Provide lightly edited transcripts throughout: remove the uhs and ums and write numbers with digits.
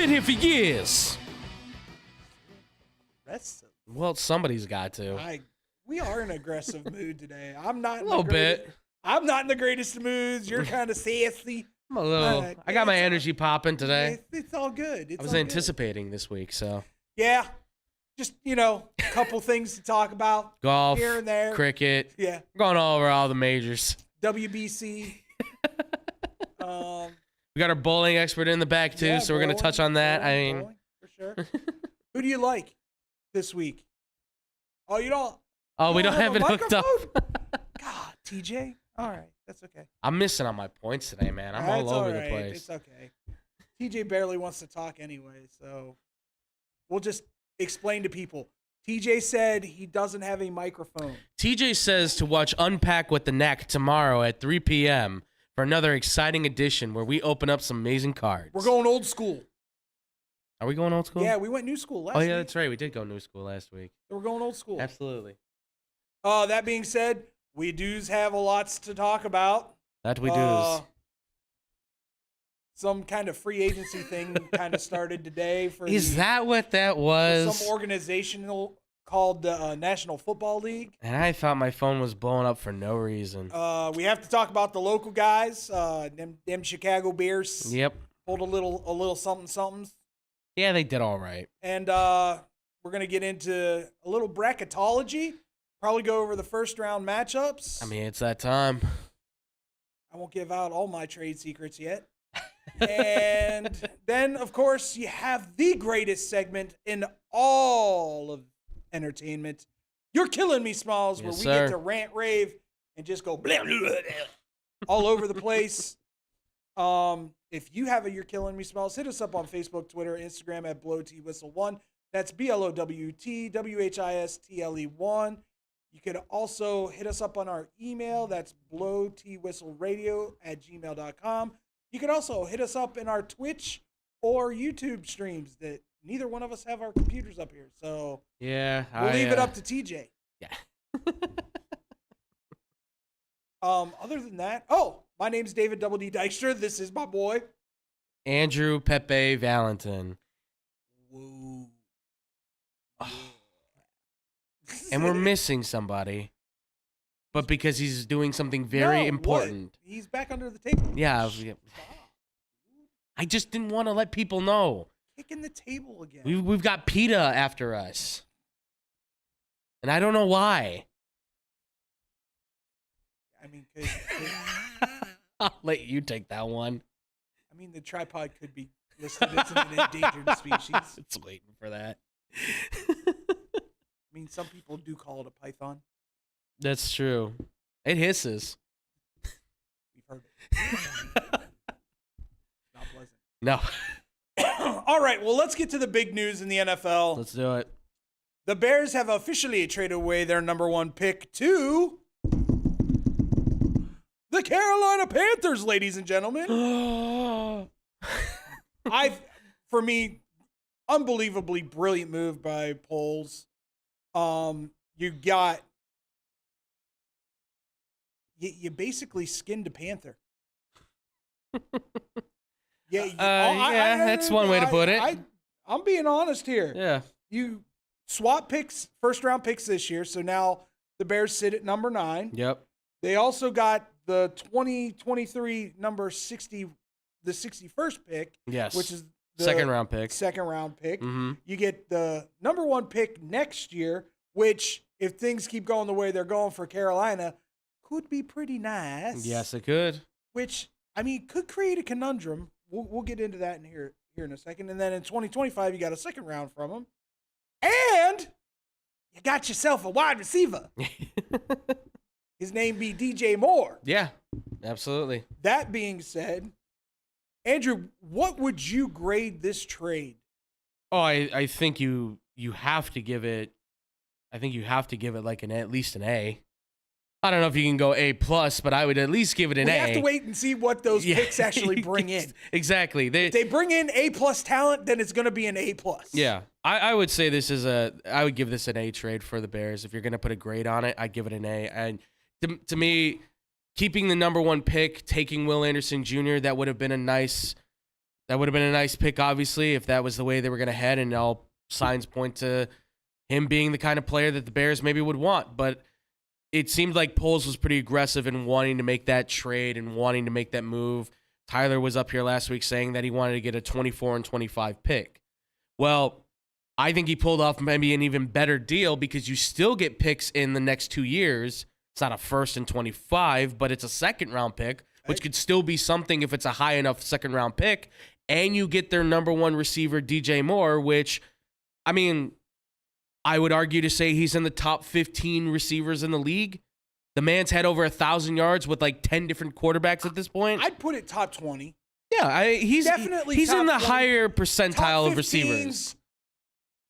been here for years. Aggressive. Well, somebody's got to. We are in an aggressive mood today. I'm not A little bit. I'm not in the greatest of moods. You're kind of sassy. I'm a little. I got my energy popping today. It's all good. I was anticipating this week, so. Yeah. Just, a couple things to talk about. Golf, here and there. cricket. Yeah. We're going all over all the majors. WBC. We got our bowling expert in the back, too, so we're going to touch on that. Bowling, for sure. Who do you like this week? Oh, you don't? Oh, we don't have it hooked up. God, TJ. All right, that's okay. I'm missing on my points today, man. I'm all over the place. It's okay. TJ barely wants to talk anyway, so we'll just explain to people. TJ said he doesn't have a microphone. TJ says to watch Unpack with the Neck tomorrow at 3 p.m. for another exciting edition where we open up some amazing cards. We're going old school. Are we going old school? Yeah, we went new school last week. Oh, yeah, that's right. We did go new school last week. We're going old school. Absolutely. That being said, we do's have a lot to talk about. That we do's. Some kind of free agency thing kind of started today. Is that what that was? Some organization called the National Football League. And I thought my phone was blowing up for no reason. We have to talk about the local guys, them Chicago Bears. Yep. Pulled a little something. Yeah, they did all right. And we're going to get into a little bracketology. Probably go over the first round matchups. I mean, it's that time. I won't give out all my trade secrets yet. And then, of course, you have the greatest segment in all of entertainment. You're Killing Me, Smalls, where we get to rant, rave, and just go blah, blah, blah, all over the place. If you have a You're Killing Me, Smalls, hit us up on Facebook, Twitter, Instagram at BlowTWhistle1. That's BLOWTWHISTLE1. You could also hit us up on our email. That's blowtwhistleradio@gmail.com. You can also hit us up in our Twitch or YouTube streams that neither one of us have our computers up here. So yeah, we'll leave it up to TJ. Yeah. Other than that, my name's David Double D Dykstra. This is my boy Andrew Pepe Valentin. Whoa. And we're missing somebody. But because he's doing something very important. What? He's back under the table. Yeah. I just didn't want to let people know. Kicking the table again. We've got PETA after us. And I don't know why. I mean, I'll let you take that one. I mean, the tripod could be listed as an endangered species. It's waiting for that. I mean, some people do call it a python. That's true. It hisses. We've heard it. Not pleasant. No. All right, well, let's get to the big news in the NFL. Let's do it. The Bears have officially traded away their number one pick to the Carolina Panthers, ladies and gentlemen. For me, unbelievably brilliant move by Poles. You basically skinned a panther. That's one way to put it. I'm being honest here. Yeah. You swap picks, first-round picks this year, so now the Bears sit at number 9. Yep. They also got the 2023 number 60, the 61st pick. Yes. Which is the second-round pick. Second-round pick. Mm-hmm. You get the number 1 pick next year, which, if things keep going the way they're going for Carolina, could be pretty nice. Yes, it could. Which, I mean, could create a conundrum. We'll get into that here in a second. And then in 2025, you got a second round from them. And you got yourself a wide receiver. His name be DJ Moore. Yeah, absolutely. That being said, Andrew, what would you grade this trade? Oh, I think you have to give it. I think you have to give it like at least an A. I don't know if you can go A+, but I would at least give it an A. We have to wait and see what those picks actually bring in. Exactly. If they bring in A+ talent, then it's going to be an A+. Yeah. I would say I would give this an A trade for the Bears. If you're going to put a grade on it, I'd give it an A. And to me, keeping the number 1 pick, taking Will Anderson Jr., that would have been a nice That would have been a nice pick, obviously, if that was the way they were going to head, and all signs point to him being the kind of player that the Bears maybe would want. But it seemed like Poles was pretty aggressive in wanting to make that trade and wanting to make that move. Tyler was up here last week saying that he wanted to get a 24 and 25 pick. Well, I think he pulled off maybe an even better deal because you still get picks in the next 2 years. It's not a first and 25, but it's a second-round pick, which could still be something if it's a high enough second-round pick. And you get their number one receiver, DJ Moore, which, I mean, I would argue to say he's in the top 15 receivers in the league. The man's had over 1,000 yards with like 10 different quarterbacks at this point. I'd put it top 20. Yeah, he's Definitely he's top in the 20. higher Top percentile of 15's receivers.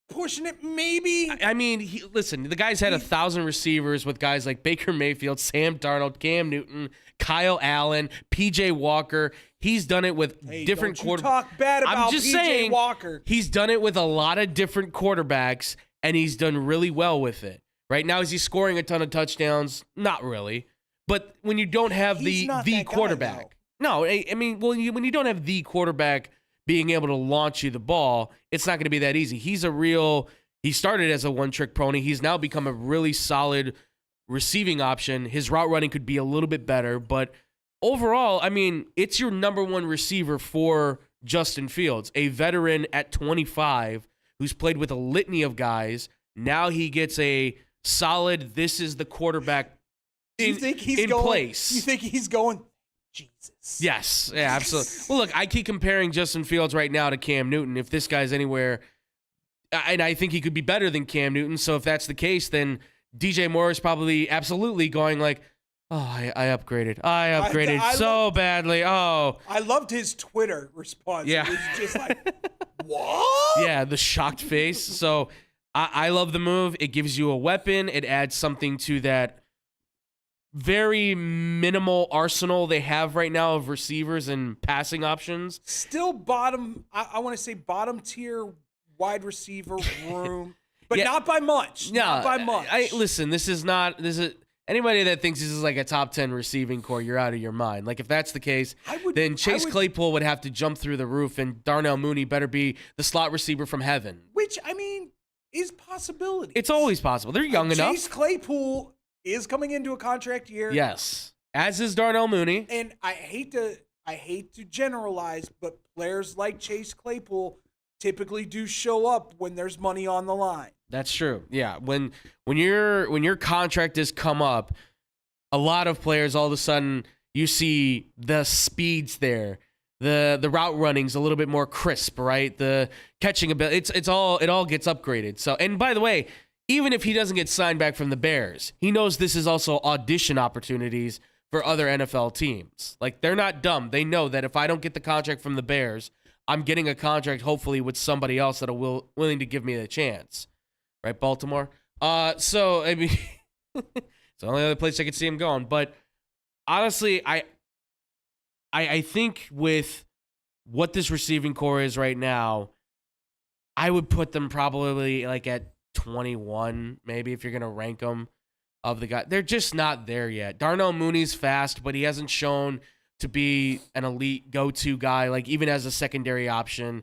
Pushing it, maybe. I mean, listen, the guy's had 1,000 receivers with guys like Baker Mayfield, Sam Darnold, Cam Newton, Kyle Allen, PJ Walker. He's done it with different quarterbacks. quarterbacks. Talk bad about I'm just PJ saying, Walker. he's done it with a lot of different quarterbacks, and he's done really well with it. Right now, is he scoring a ton of touchdowns? Not really. But when you don't have He's not the that guy, quarterback, no, I mean, when you don't have the quarterback being able to launch you the ball, it's not going to be that easy. He started as a one-trick pony. He's now become a really solid receiving option. His route running could be a little bit better, but overall, I mean, it's your number one receiver for Justin Fields, a veteran at 25 who's played with a litany of guys. Now he gets a solid, this is the quarterback in place. You think he's going, Jesus? Yes, yeah, absolutely. Well, look, I keep comparing Justin Fields right now to Cam Newton. If this guy's anywhere, and I think he could be better than Cam Newton, so if that's the case, then DJ Moore is probably absolutely going like, oh, I upgraded. I upgraded so badly. Oh. I loved his Twitter response. Yeah. It was just like, what? Yeah, the shocked face. So I love the move. It gives you a weapon. It adds something to that very minimal arsenal they have right now of receivers and passing options. Still bottom, I want to say bottom tier wide receiver room, but not by much. No, not by much. Listen, this is anybody that thinks this is like a top 10 receiving core, you're out of your mind. Like if that's the case, then Chase Claypool would have to jump through the roof and Darnell Mooney better be the slot receiver from heaven. Which, I mean, is possibility. It's always possible. They're young enough. Chase Claypool is coming into a contract year. Yes. As is Darnell Mooney. And I hate to generalize, but players like Chase Claypool typically do show up when there's money on the line. That's true. Yeah. When your contract has come up, a lot of players all of a sudden you see the speeds there. The route running's a little bit more crisp, right? The catching ability, it all gets upgraded. So, and by the way, even if he doesn't get signed back from the Bears, he knows this is also audition opportunities for other NFL teams. Like, they're not dumb. They know that if I don't get the contract from the Bears, I'm getting a contract hopefully with somebody else that will willing to give me the chance. Right, Baltimore? So, I mean, it's the only other place I could see him going. But honestly, I think with what this receiving core is right now, I would put them probably like at 21, maybe, if you're going to rank them of the guy. They're just not there yet. Darnell Mooney's fast, but he hasn't shown to be an elite go-to guy, like even as a secondary option.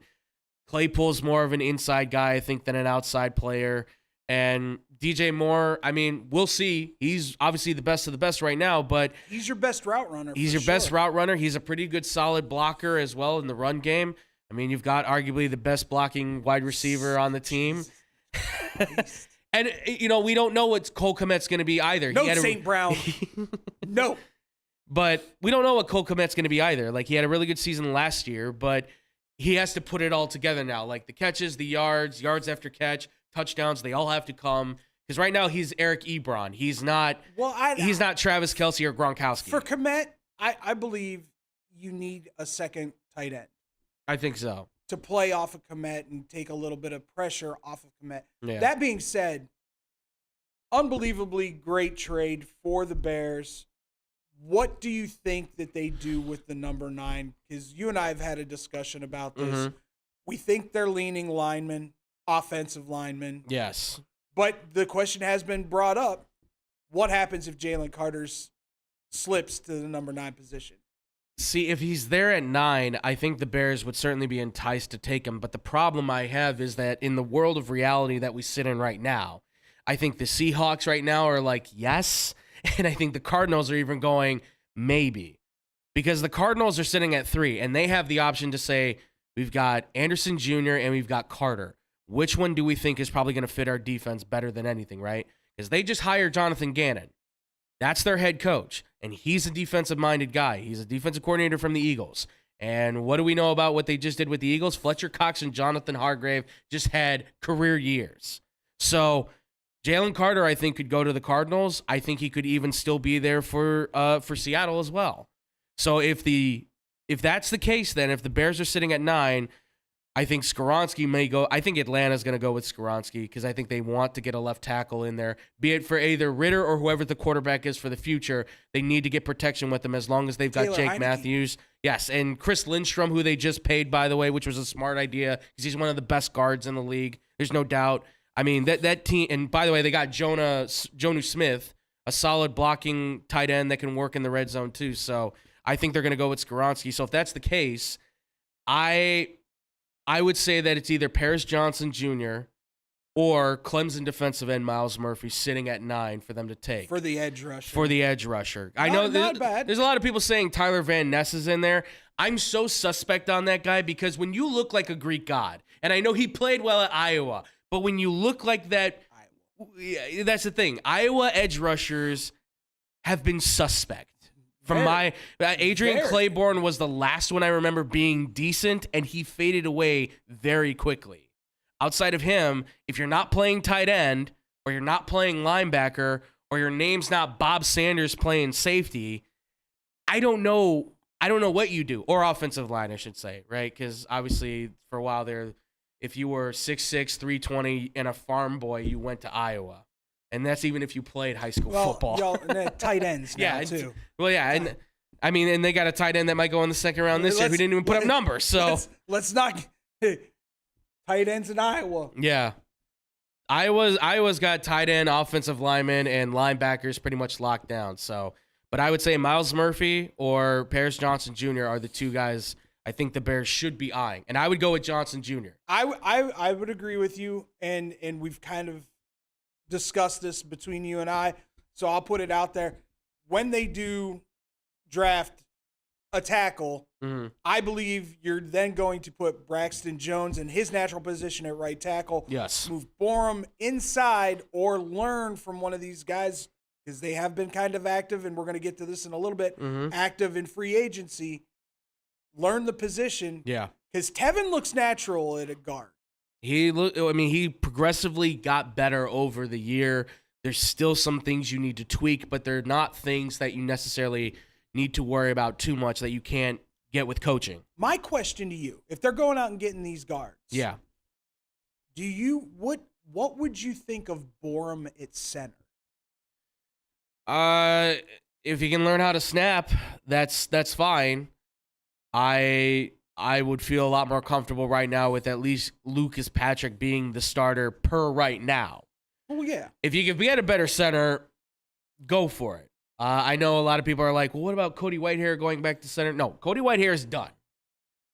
Claypool's more of an inside guy, I think, than an outside player. And DJ Moore, I mean, we'll see. He's obviously the best of the best right now, but he's your best route runner. He's your best route runner. He's a pretty good solid blocker as well in the run game. I mean, you've got arguably the best blocking wide receiver on the team. And, you know, we don't know what Cole Kmet's going to be either. No, St. Brown. No. But we don't know what Cole Kmet's going to be either. Like, he had a really good season last year, but he has to put it all together now. Like, the catches, the yards after catch, touchdowns, they all have to come. Because right now he's Eric Ebron. He's not he's not Travis Kelce or Gronkowski. For Kmet, I believe you need a second tight end. I think so. To play off of Kmet and take a little bit of pressure off of Kmet. Yeah. That being said, unbelievably great trade for the Bears. What do you think that they do with the number 9? Because you and I have had a discussion about this. Mm-hmm. We think they're leaning linemen, offensive linemen. Yes. But the question has been brought up, what happens if Jalen Carter slips to the number 9 position? See, if he's there at 9, I think the Bears would certainly be enticed to take him. But the problem I have is that in the world of reality that we sit in right now, I think the Seahawks right now are like, yes. And I think the Cardinals are even going, maybe. Because the Cardinals are sitting at 3, and they have the option to say, we've got Anderson Jr. and we've got Carter. Which one do we think is probably going to fit our defense better than anything, right? Because they just hired Jonathan Gannon. That's their head coach, and he's a defensive-minded guy. He's a defensive coordinator from the Eagles. And what do we know about what they just did with the Eagles? Fletcher Cox and Jonathan Hargrave just had career years. So Jalen Carter, I think, could go to the Cardinals. I think he could even still be there for Seattle as well. So if that's the case, then if the Bears are sitting at 9, I think Skoronski may go. I think Atlanta's going to go with Skoronski because I think they want to get a left tackle in there, be it for either Ritter or whoever the quarterback is for the future. They need to get protection with them as long as they've got Taylor Jake Heineke. Matthews. Yes, and Chris Lindstrom, who they just paid, by the way, which was a smart idea because he's one of the best guards in the league. There's no doubt. I mean, that team, and by the way, they got Jonu Smith, a solid blocking tight end that can work in the red zone too. So I think they're going to go with Skoronski. So if that's the case, I would say that it's either Paris Johnson Jr. or Clemson defensive end Miles Murphy sitting at 9 for them to take. For the edge rusher. I know not bad. There's a lot of people saying Tyler Van Ness is in there. I'm so suspect on that guy because when you look like a Greek god, and I know he played well at Iowa, but when you look like that, yeah, that's the thing. Iowa edge rushers have been suspect. Adrian Claiborne was the last one I remember being decent, and he faded away very quickly. Outside of him, if you're not playing tight end, or you're not playing linebacker, or your name's not Bob Sanders playing safety, I don't know what you do. Or offensive line, I should say, right? Because obviously, for a while there, if you were 6'6", 320, and a farm boy, you went to Iowa. And that's even if you played high school football. Tight ends now, too. Well, yeah, and I mean, and they got a tight end that might go in the second round this year who didn't even put up numbers. So let's not tight ends in Iowa. Yeah, Iowa's got tight end, offensive linemen, and linebackers pretty much locked down. So, but I would say Miles Murphy or Paris Johnson Jr. are the two guys I think the Bears should be eyeing, and I would go with Johnson Jr. I would agree with you, and we've kind of discussed this between you and I, so I'll put it out there. When they do draft a tackle, I believe you're then going to put Braxton Jones in his natural position at right tackle. Yes. Move Borum inside or learn from one of these guys because they have been kind of active, and we're going to get to this in a little bit, active in free agency. Learn the position. Yeah. Because Tevin looks natural at a guard. He progressively got better over the year. There's still some things you need to tweak, but they're not things that you necessarily need to worry about too much that you can't get with coaching. My question to you, if they're going out and getting these guards, yeah, what would you think of Borum at center? If he can learn how to snap, that's fine. I would feel a lot more comfortable right now with at least Lucas Patrick being the starter per right now. Oh, yeah. If you could get a better center, go for it. I know a lot of people are like, well, what about Cody Whitehair going back to center? No, Cody Whitehair is done.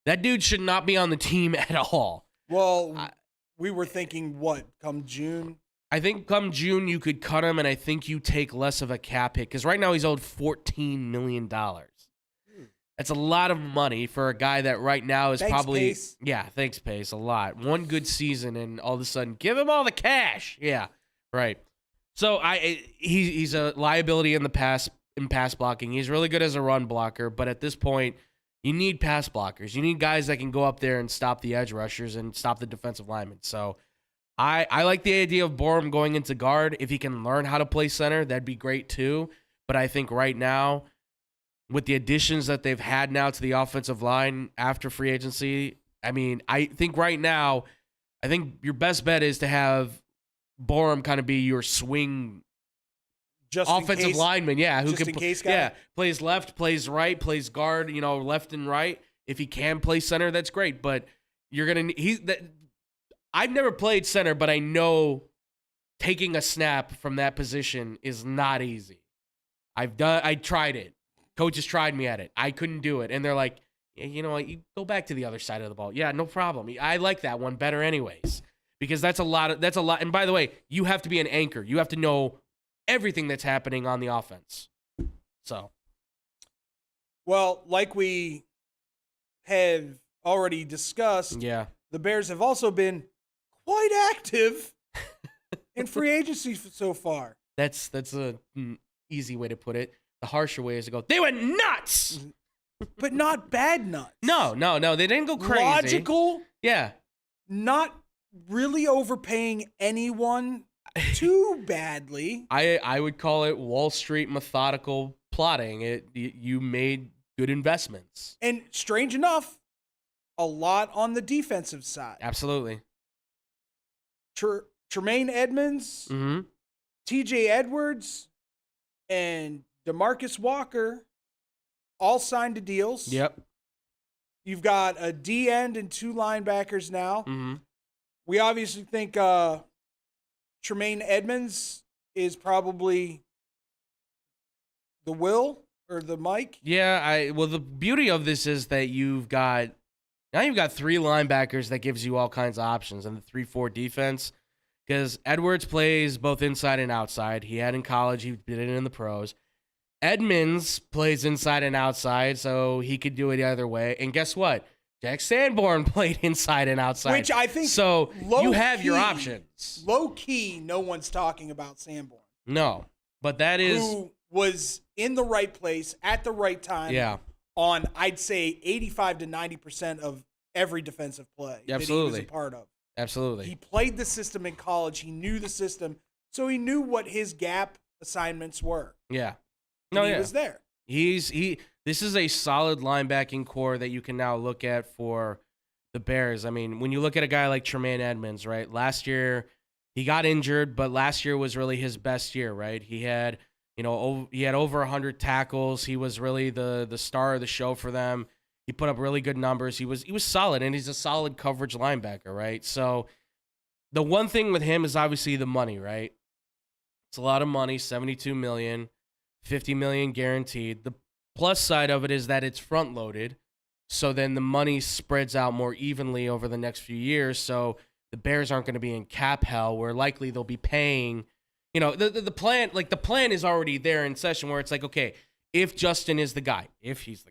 That dude should not be on the team at all. Well, we were thinking, come June? I think come June you could cut him, and I think you take less of a cap hit because right now he's owed $14 million. That's a lot of money for a guy that right now is Pace. Yeah, thanks, Pace, a lot. One good season, and all of a sudden, give him all the cash. Yeah, right. So he's a liability in pass blocking. He's really good as a run blocker, but at this point, you need pass blockers. You need guys that can go up there and stop the edge rushers and stop the defensive linemen. So I like the idea of Borum going into guard. If he can learn how to play center, that'd be great too. But I think right now, with the additions that they've had now to the offensive line after free agency, I think right now, your best bet is to have Borum kind of be your swing offensive lineman. Yeah, who can case guy. Yeah, plays left, plays right, plays guard. Left and right. If he can play center, that's great. But I've never played center, but I know taking a snap from that position is not easy. I tried it. Coaches tried me at it. I couldn't do it. And they're like, yeah, you know what? You go back to the other side of the ball. Yeah, no problem. I like that one better anyways. Because that's a lot. And by the way, you have to be an anchor. You have to know everything that's happening on the offense. So. Well, like we have already discussed, the Bears have also been quite active in free agency so far. That's a easy way to put it. The harsher way is to go, they went nuts! But not bad nuts. No, they didn't go crazy. Logical. Yeah. Not really overpaying anyone too badly. I would call it Wall Street methodical plotting. You made good investments. And strange enough, a lot on the defensive side. Absolutely. Tremaine Edmonds, TJ Edwards, and DeMarcus Walker all signed to deals. Yep. You've got a D end and 2 linebackers now. Mm-hmm. We obviously think Tremaine Edmonds is probably the Will or the Mike. Yeah, well, the beauty of this is that you've got 3 linebackers that gives you all kinds of options and the 3-4 defense. Because Edwards plays both inside and outside. He had in college, he did it in the pros. Edmonds plays inside and outside, so he could do it either way. And guess what? Jack Sanborn played inside and outside. Which I think so you have your options. Low key, no one's talking about Sanborn. No, but that is who was in the right place at the right time. Yeah. On I'd say 85 to 90% of every defensive play that he was a part of. Absolutely. He played the system in college. He knew the system, so he knew what his gap assignments were. Yeah. He was there. This is a solid linebacking core that you can now look at for the Bears. I mean, when you look at a guy like Tremaine Edmonds, right? Last year he got injured, but last year was really his best year, right? He had over 100 tackles. He was really the star of the show for them. He put up really good numbers. He was solid, and he's a solid coverage linebacker, right? So the one thing with him is obviously the money, right? It's a lot of money, $72 million, $50 million guaranteed. The plus side of it is that it's front loaded, so then the money spreads out more evenly over the next few years. So the Bears aren't going to be in cap hell, where likely they'll be paying. The plan is already there in session, where it's like, okay, if Justin is the guy, if he's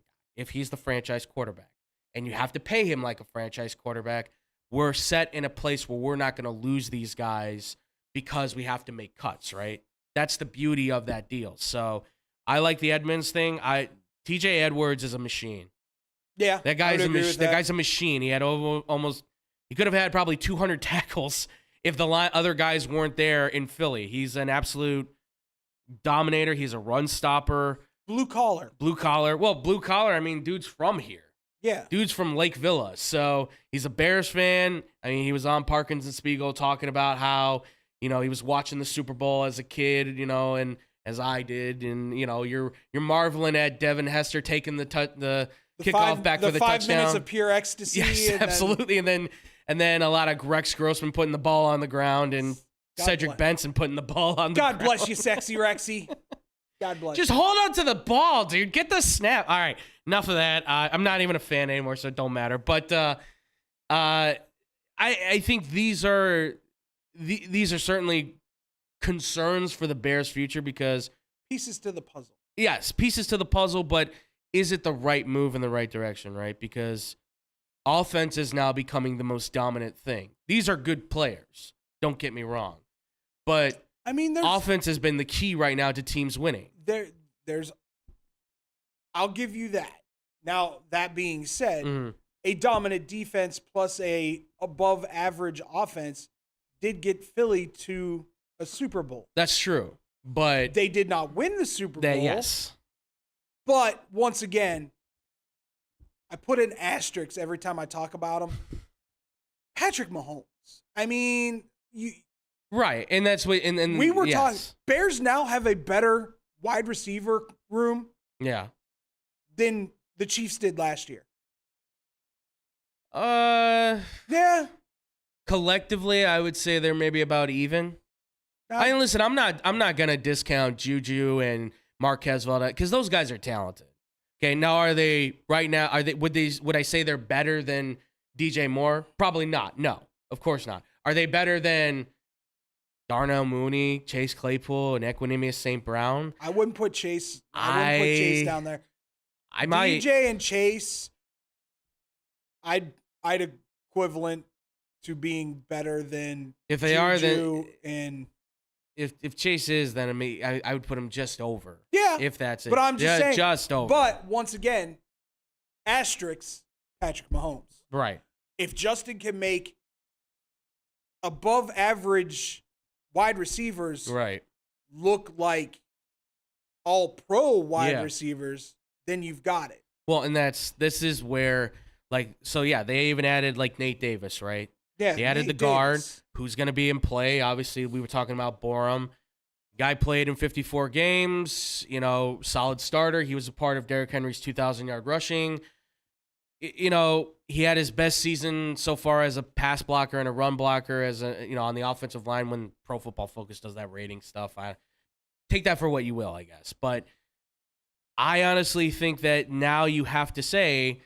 the franchise quarterback, and you have to pay him like a franchise quarterback, we're set in a place where we're not going to lose these guys because we have to make cuts, right? That's the beauty of that deal. So I like the Edmonds thing. TJ Edwards is a machine. Yeah, that guy's a machine. He had he could have had probably 200 tackles if the other guys weren't there in Philly. He's an absolute dominator. He's a run stopper. Blue collar. Well, blue collar, I mean, dude's from here. Yeah. Dude's from Lake Villa. So he's a Bears fan. I mean, he was on Parkins and Spiegel talking about how, he was watching the Super Bowl as a kid, and as I did. And, you're marveling at Devin Hester taking the kickoff back for the touchdown. 5 minutes of pure ecstasy. Yes, absolutely. And then a lot of Rex Grossman putting the ball on the ground and Cedric Benson putting the ball on the ground. God bless you, sexy Rexy. God bless. Just hold on to the ball, dude. Get the snap. All right, enough of that. I'm not even a fan anymore, so it don't matter. But I think these are certainly concerns for the Bears' future because pieces to the puzzle. Yes, pieces to the puzzle, but is it the right move in the right direction, right? Because offense is now becoming the most dominant thing. These are good players. Don't get me wrong, but I mean, offense has been the key right now to teams winning. I'll give you that. Now, that being said, a dominant defense plus a above average offense did get Philly to a Super Bowl. That's true, but they did not win the Super Bowl. Yes. But once again, I put an asterisk every time I talk about him. Patrick Mahomes. I mean, right, and that's what. And we were talking. Bears now have a better wide receiver room. Yeah. Than the Chiefs did last year. Yeah. Collectively, I would say they're maybe about even. Listen, I'm not gonna discount Juju and Marquez Valdez because those guys are talented. Okay, now are they right now? Would I say they're better than DJ Moore? Probably not. No, of course not. Are they better than Darnell Mooney, Chase Claypool, and Equanimous St. Brown? I wouldn't put Chase. I wouldn't put Chase down there. I might. DJ and Chase, I'd equivalent to being better than if they Juju are, then and if Chase is, then I would put him just over. Yeah, if that's it. But I'm just saying, just over. But once again, asterisk Patrick Mahomes. Right. If Justin can make above average wide receivers look like all pro wide receivers, then you've got it. Well, and this is where, they even added Nate Davis, right? Yeah, they added the guard who's going to be in play. Obviously, we were talking about Borum. Guy played in 54 games, solid starter. He was a part of Derrick Henry's 2,000-yard rushing. He had his best season so far as a pass blocker and a run blocker on the offensive line when Pro Football Focus does that rating stuff. I take that for what you will, I guess. But I honestly think that now you have to say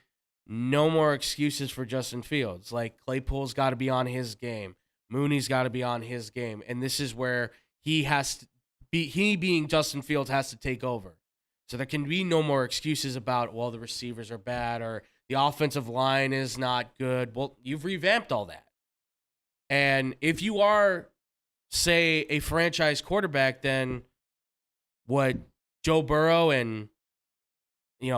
no more excuses for Justin Fields. Claypool's got to be on his game. Mooney's got to be on his game. And this is where he being Justin Fields has to take over. So there can be no more excuses about, the receivers are bad or the offensive line is not good. Well, you've revamped all that. And if you are, say, a franchise quarterback, then what Joe Burrow and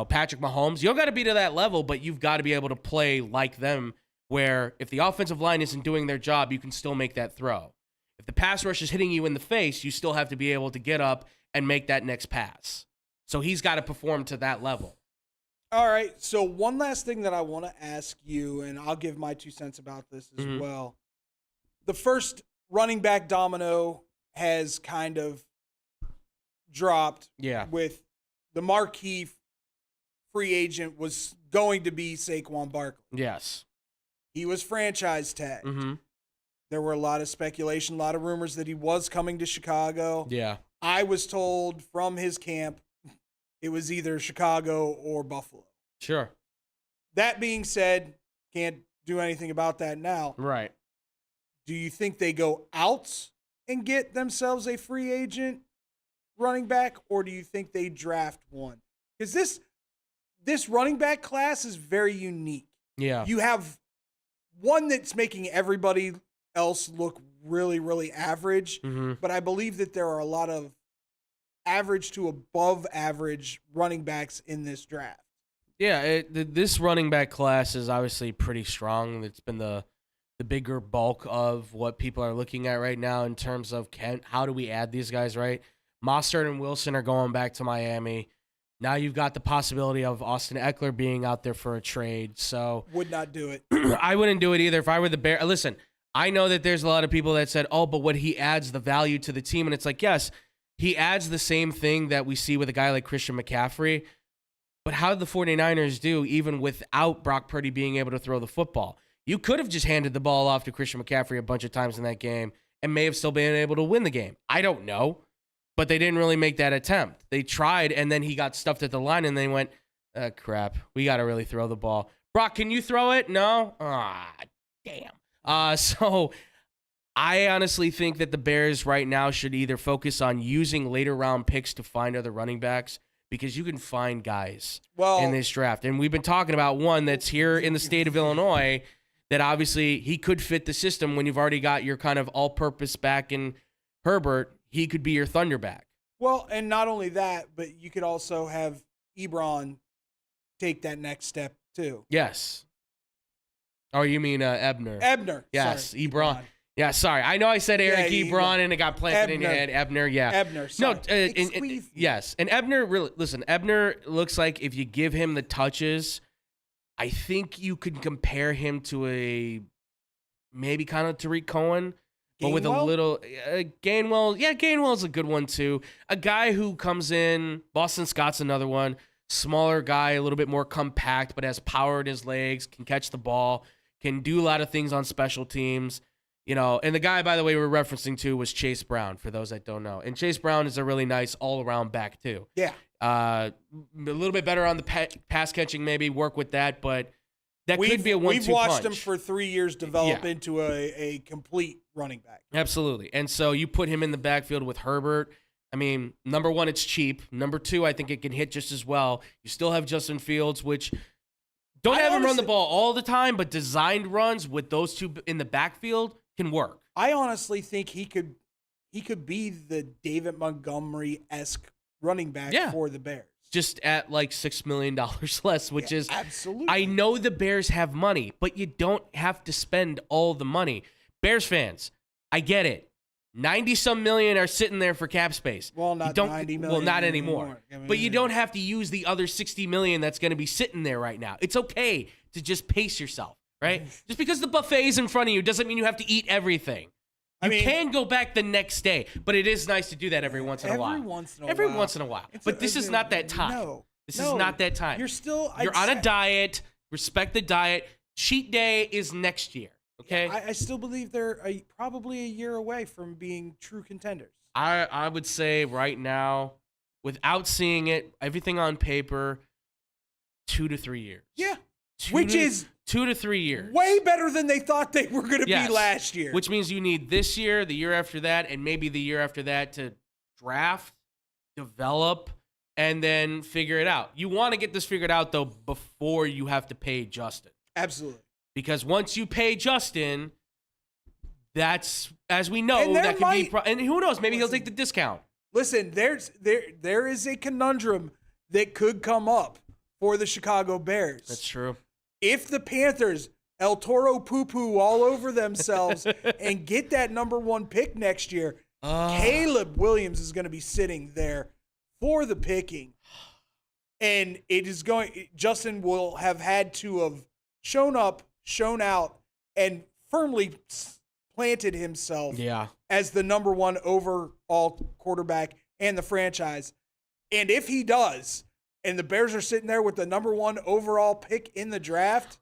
Patrick Mahomes, you don't got to be to that level, but you've got to be able to play like them, where if the offensive line isn't doing their job, you can still make that throw. If the pass rush is hitting you in the face, you still have to be able to get up and make that next pass. So he's got to perform to that level. All right. So one last thing that I want to ask you, and I'll give my 2 cents about this as well. The first running back domino has kind of dropped with the marquee free agent was going to be Saquon Barkley. Yes. He was franchise tagged. There were a lot of speculation, a lot of rumors that he was coming to Chicago. Yeah. I was told from his camp it was either Chicago or Buffalo. Sure. That being said, can't do anything about that now. Right. Do you think they go out and get themselves a free agent running back, or do you think they draft one? Because this running back class is very unique. Yeah. You have one that's making everybody else look really, really average, but I believe that there are a lot of average to above average running backs in this draft. Yeah, this running back class is obviously pretty strong. It's been the bigger bulk of what people are looking at right now in terms of how do we add these guys, right? Mostert and Wilson are going back to Miami. Now you've got the possibility of Austin Eckler being out there for a trade. So would not do it. I wouldn't do it either if I were the Bears. Listen, I know that there's a lot of people that said, but what he adds the value to the team. And it's yes, he adds the same thing that we see with a guy like Christian McCaffrey. But how did the 49ers do even without Brock Purdy being able to throw the football? You could have just handed the ball off to Christian McCaffrey a bunch of times in that game and may have still been able to win the game. I don't know. But they didn't really make that attempt. They tried, and then he got stuffed at the line, and they went, crap, we got to really throw the ball. Brock, can you throw it? No? Damn. So I honestly think that the Bears right now should either focus on using later round picks to find other running backs, because you can find guys in this draft. And we've been talking about one that's here in the state of Illinois that obviously he could fit the system when you've already got your kind of all-purpose back in Herbert. He could be your Thunderback. Well, and not only that, but you could also have Ebron take that next step too. Yes. Oh, you mean Ebner? Ebner. Yes, sorry. Ebron. Yeah, sorry. I know I said Eric Ebron and it got planted in your head. Ebner, yeah. Ebner, sorry. No, yes. And Ebner, really, listen, Ebner looks like if you give him the touches, I think you could compare him to a maybe kind of Tariq Cohen. But with a little Gainwell. Yeah, Gainwell's a good one too. A guy who comes in, Boston Scott's another one. Smaller guy, a little bit more compact, but has power in his legs, can catch the ball, can do a lot of things on special teams. And the guy, by the way, we're referencing to was Chase Brown, for those that don't know. And Chase Brown is a really nice all-around back too. Yeah. A little bit better on the pass catching, maybe work with that, but that could be a 1-2 punch. We've watched him for 3 years develop into a complete running back. Absolutely. And so you put him in the backfield with Herbert. I mean, number one, it's cheap. Number two, I think it can hit just as well. You still have Justin Fields, which don't have him run the ball all the time, but designed runs with those two in the backfield can work. I honestly think he could be the David Montgomery-esque running back for the Bears. Just at like $6 million less, which is absolutely. I know the Bears have money, but you don't have to spend all the money. Bears fans, I get it. 90-some million are sitting there for cap space. Well, not 90 million. Well, not anymore. I mean, but you don't have to use the other 60 million that's going to be sitting there right now. It's okay to just pace yourself, right? Just because the buffet is in front of you doesn't mean you have to eat everything. You can go back the next day, but it is nice to do that every once in a while. Every once in a while. But this is not that time. No. This is not that time. You're on a diet. Respect the diet. Cheat day is next year. Okay. I still believe they're probably a year away from being true contenders. I would say right now, without seeing it, everything on paper, 2 to 3 years. Yeah. Which is 2 to 3 years. Way better than they thought they were going to be last year. Which means you need this year, the year after that, and maybe the year after that to draft, develop, and then figure it out. You want to get this figured out, though, before you have to pay Justin. Absolutely. Because once you pay Justin, that's, as we know, that can be and who knows, maybe he'll take the discount. Listen, there is a conundrum that could come up for the Chicago Bears. That's true. If the Panthers El Toro poo-poo all over themselves and get that number 1 pick next year, Caleb Williams is going to be sitting there for the picking. And Justin will have had to have shown up, shown out, and firmly planted himself as the number 1 overall quarterback and the franchise. And if he does, and the Bears are sitting there with the number 1 overall pick in the draft,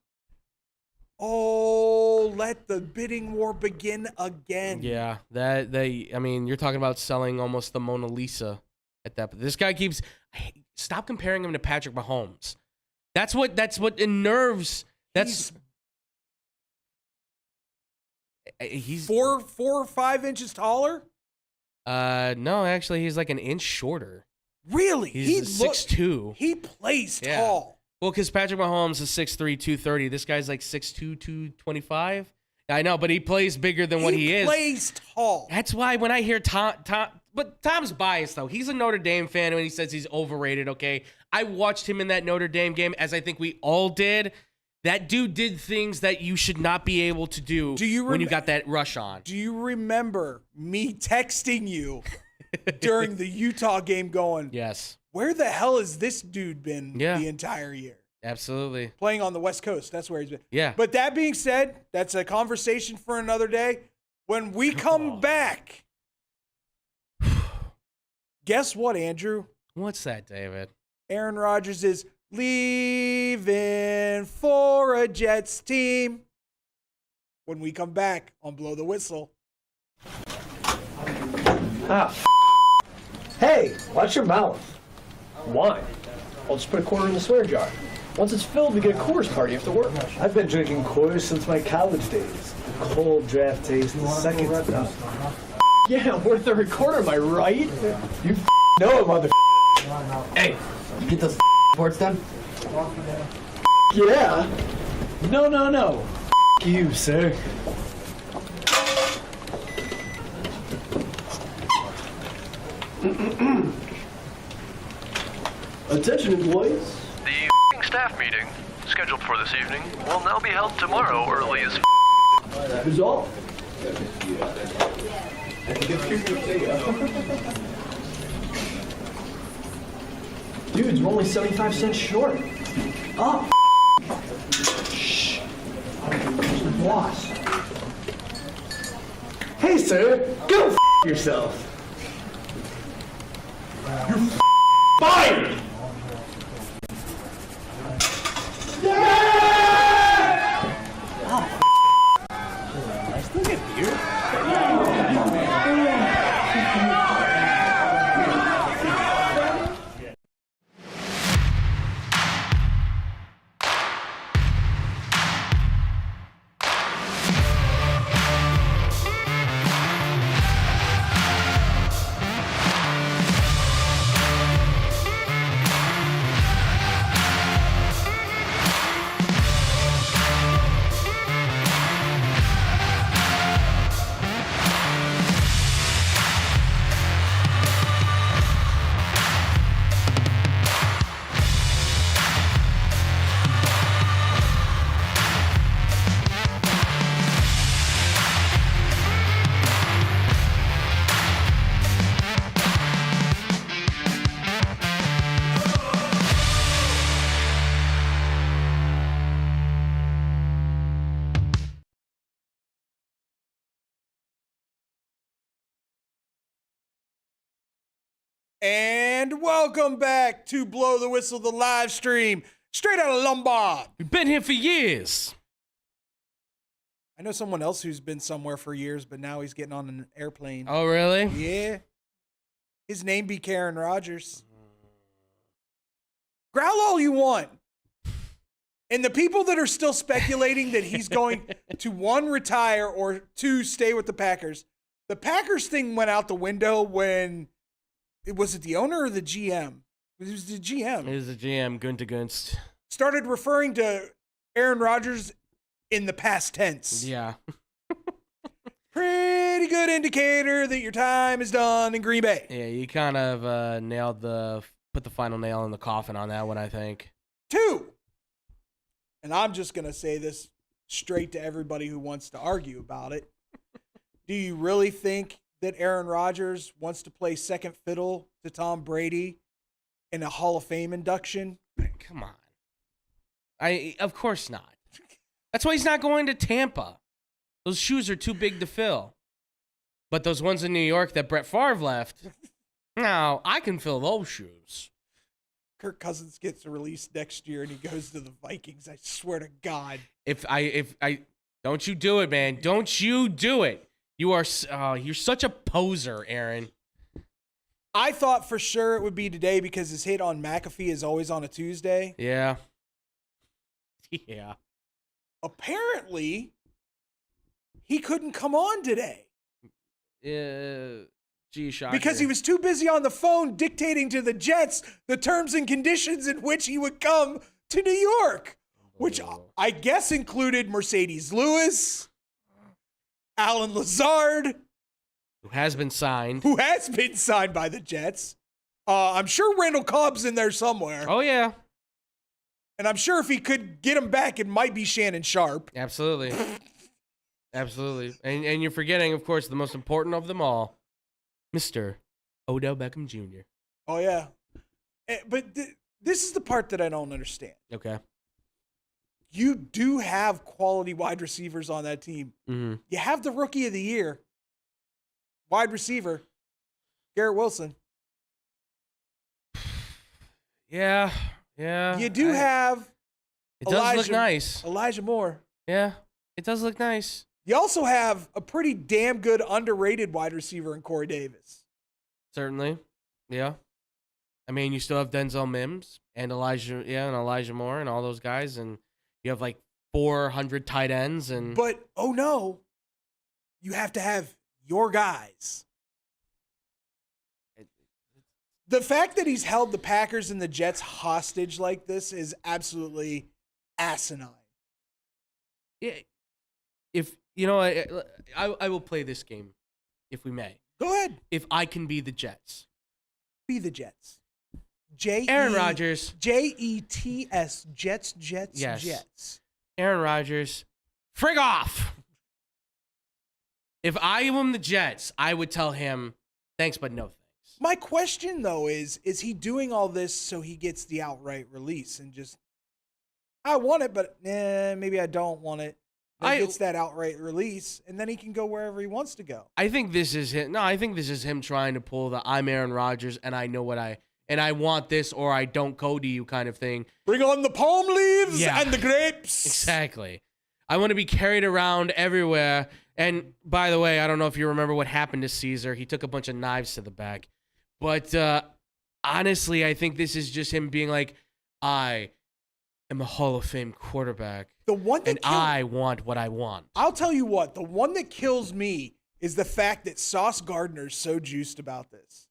let the bidding war begin again. Yeah, you're talking about selling almost the Mona Lisa at that. This guy stop comparing him to Patrick Mahomes. That's what unnerves. He's 4 or 5 inches taller. No, actually, he's like an inch shorter. Really? He's 6'2". He plays tall. Well, because Patrick Mahomes is 6'3", 230. This guy's like 6'2", 225. I know, but he plays bigger than what he is. He plays tall. That's why when I hear Tom, but Tom's biased, though. He's a Notre Dame fan when he says he's overrated, okay? I watched him in that Notre Dame game, as I think we all did. That dude did things that you should not be able to do when you got that rush on. Do you remember me texting you during the Utah game going, yes, where the hell has this dude been the entire year? Absolutely. Playing on the West Coast. That's where he's been. Yeah. But that being said, that's a conversation for another day. When we come back, guess what, Andrew? What's that, David? Aaron Rodgers is leaving for a Jets team. When we come back on Blow the Whistle. Hey, watch your mouth. Wine. I'll just put a quarter in the swear jar. Once it's filled, we get a Coors party after work. I've been drinking Coors since my college days. Cold draft taste, second to none. Yeah, worth the recorder, am I right? You know it, mother. Hey, you get those reports done? Yeah. No. You, sir. Attention, employees. The staff meeting, scheduled for this evening, will now be held tomorrow early as Who's all? Dudes, we're only 75 cents short. Oh, shh. The boss. Hey, sir. Go yourself. You're fired! And welcome back to Blow the Whistle, the live stream, straight out of Lombard. We've been here for years. I know someone else who's been somewhere for years, but now he's getting on an airplane. Oh, really? Yeah. His name be Karen Rodgers. Growl all you want. And the people that are still speculating that he's going to, one, retire, or two, stay with the Packers. The Packers thing went out the window when, was it the owner or the GM? It was the GM. It was the GM, Gunter Gunst. Started referring to Aaron Rodgers in the past tense. Yeah. Pretty good indicator that your time is done in Green Bay. Yeah, you kind of put the final nail in the coffin on that one, I think. 2, and I'm just going to say this straight to everybody who wants to argue about it. Do you really think that Aaron Rodgers wants to play second fiddle to Tom Brady in a Hall of Fame induction? Come on. Of course not. That's why he's not going to Tampa. Those shoes are too big to fill. But those ones in New York that Brett Favre left, now I can fill those shoes. Kirk Cousins gets released next year and he goes to the Vikings. I swear to God. If I don't you do it, man. Don't you do it. You're such a poser, Aaron. I thought for sure it would be today because his hit on McAfee is always on a Tuesday. Yeah. Yeah. Apparently, he couldn't come on today. Gee, shocker. Because he was too busy on the phone dictating to the Jets the terms and conditions in which he would come to New York, which I guess included Mercedes Lewis, Alan Lazard, who has been signed by the Jets. I'm sure Randall Cobb's in there somewhere. Oh, yeah. And I'm sure if he could get him back, it might be Shannon Sharp. Absolutely. Absolutely. And you're forgetting, of course, the most important of them all, Mr. Odell Beckham Jr. Oh, yeah. But this is the part that I don't understand. Okay. You do have quality wide receivers on that team. Mm-hmm. You have the Rookie of the Year wide receiver, Garrett Wilson. Yeah. Yeah. You do have it does look nice. Elijah Moore. Yeah. It does look nice. You also have a pretty damn good underrated wide receiver in Corey Davis. Certainly. Yeah. I mean, you still have Denzel Mims and Elijah Moore and all those guys, and you have like 400 tight ends. But, oh no, you have to have your guys. The fact that he's held the Packers and the Jets hostage like this is absolutely asinine. Yeah. If, you know, I will play this game, if we may. Go ahead. If I can be the Jets. Be the Jets. Aaron Rodgers. Jets, Jets, Yes. Jets. Aaron Rodgers, frig off. If I am the Jets, I would tell him, thanks, but no thanks. My question, though, is he doing all this so he gets the outright release and just, I want it, but maybe I don't want it. Then gets that outright release, and then he can go wherever he wants to go. I think this is him. No, I think this is him trying to pull the I'm Aaron Rodgers, and I know and I want this or I don't go to you kind of thing. Bring on the palm leaves and the grapes. Exactly. I want to be carried around everywhere. And by the way, I don't know if you remember what happened to Caesar. He took a bunch of knives to the back. But honestly, I think this is just him being like, I am a Hall of Fame quarterback. The one that I want what I want. I'll tell you what, the one that kills me is the fact that Sauce Gardner's so juiced about this.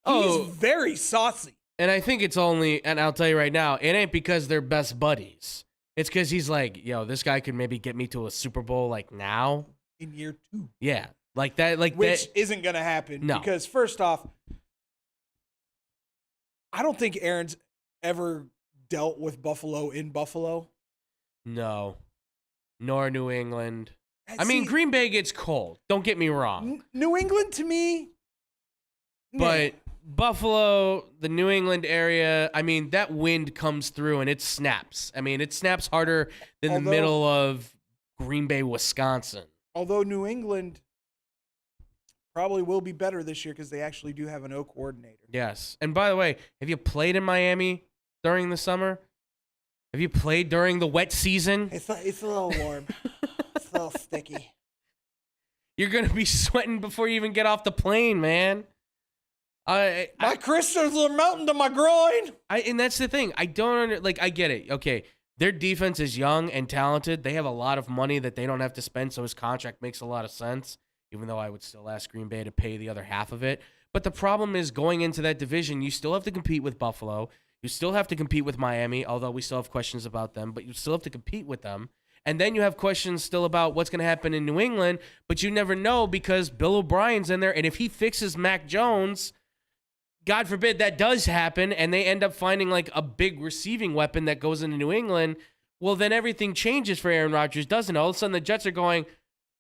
He's very saucy. And I think it's only, and I'll tell you right now, it ain't because they're best buddies. It's because he's like, yo, this guy could maybe get me to a Super Bowl like now. In year 2. Yeah. Like that. Which isn't going to happen. No. Because first off, I don't think Aaron's ever dealt with Buffalo in Buffalo. No. Nor New England. I mean, Green Bay gets cold. Don't get me wrong. New England to me. But Buffalo, the New England area, I mean, that wind comes through and it snaps. I mean, it snaps harder than the middle of Green Bay, Wisconsin. Although New England probably will be better this year because they actually do have an O coordinator. Yes. And by the way, have you played in Miami during the summer? Have you played during the wet season? It's a little warm. It's a little sticky. You're going to be sweating before you even get off the plane, man. My crystals are melting to my groin. And that's the thing. I get it. Okay, their defense is young and talented. They have a lot of money that they don't have to spend, so his contract makes a lot of sense, even though I would still ask Green Bay to pay the other half of it. But the problem is going into that division, you still have to compete with Buffalo. You still have to compete with Miami, although we still have questions about them, but you still have to compete with them. And then you have questions still about what's going to happen in New England, but you never know because Bill O'Brien's in there, and if he fixes Mac Jones, God forbid that does happen, and they end up finding like a big receiving weapon that goes into New England, well, then everything changes for Aaron Rodgers, doesn't it? All of a sudden the Jets are going,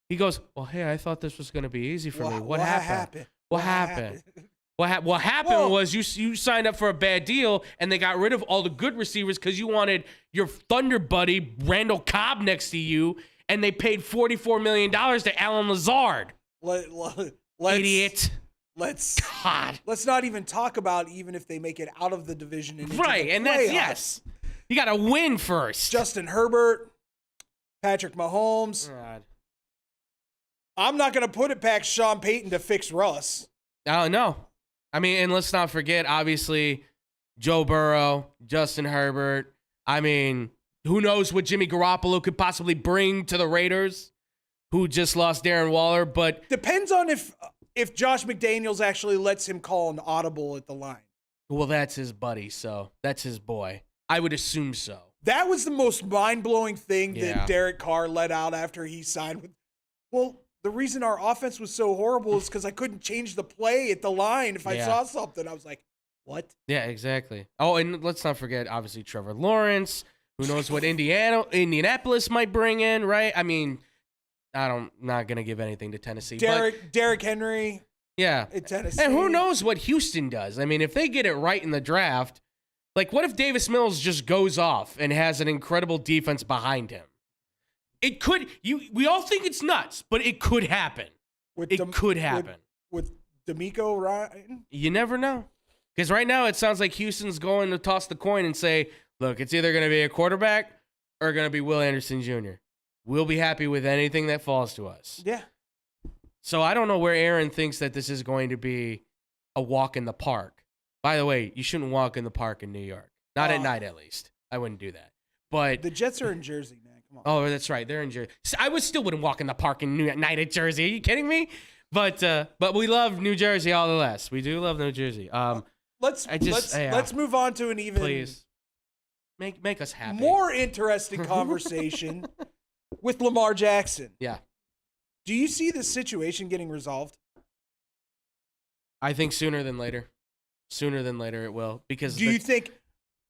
he goes, well, hey, I thought this was going to be easy for me. What happened? What happened? What happened was you signed up for a bad deal, and they got rid of all the good receivers because you wanted your Thunder buddy, Randall Cobb, next to you, and they paid $44 million to Alan Lazard. Idiot. Let's God. not even talk about even if they make it out of the division and Right, and that's yes. You got to win first. Justin Herbert, Patrick Mahomes. God. I'm not going to put it past Sean Payton to fix Russ. Oh, no. I mean, and let's not forget, obviously, Joe Burrow, Justin Herbert. I mean, who knows what Jimmy Garoppolo could possibly bring to the Raiders, who just lost Darren Waller. But depends on if Josh McDaniels actually lets him call an audible at the line. Well, that's his buddy, so that's his boy. I would assume so. That was the most mind-blowing thing that Derek Carr let out after he signed with. Well, the reason our offense was so horrible is because I couldn't change the play at the line if I saw something. I was like, what? Yeah, exactly. Oh, and let's not forget, obviously, Trevor Lawrence. Who knows what Indianapolis might bring in, right? I mean, not going to give anything to Tennessee. Derrick Henry. Yeah. In Tennessee. And who knows what Houston does? I mean, if they get it right in the draft, like what if Davis Mills just goes off and has an incredible defense behind him? It could. We all think it's nuts, but it could happen. Could happen. With DeMeco Ryan? You never know. Because right now it sounds like Houston's going to toss the coin and say, look, it's either going to be a quarterback or going to be Will Anderson Jr. We'll be happy with anything that falls to us. Yeah. So I don't know where Aaron thinks that this is going to be a walk in the park. By the way, you shouldn't walk in the park in New York. Not at night, at least. I wouldn't do that. But the Jets are in Jersey, man. Come on. Oh, that's right. They're in Jersey. I still wouldn't walk in the park at night at Jersey. Are you kidding me? But we love New Jersey all the less. We do love New Jersey. Let's move on to an even please make us happy. More interesting conversation with Lamar Jackson. Yeah. Do you see this situation getting resolved? I think sooner than later. Sooner than later it will. Because do you think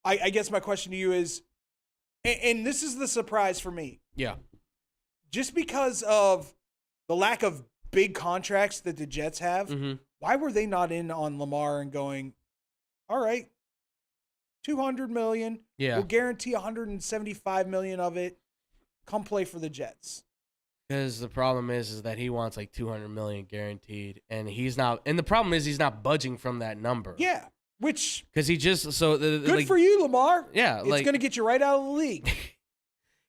I guess my question to you is, and this is the surprise for me. Yeah. Just because of the lack of big contracts that the Jets have, why were they not in on Lamar and going, all right, $200 million. Yeah. We'll guarantee $175 million of it. Come play for the Jets. Because the problem is that he wants like $200 million guaranteed, and he's not. And the problem is he's not budging from that number. Yeah, which because he just good for you, Lamar. Yeah, it's going to get you right out of the league.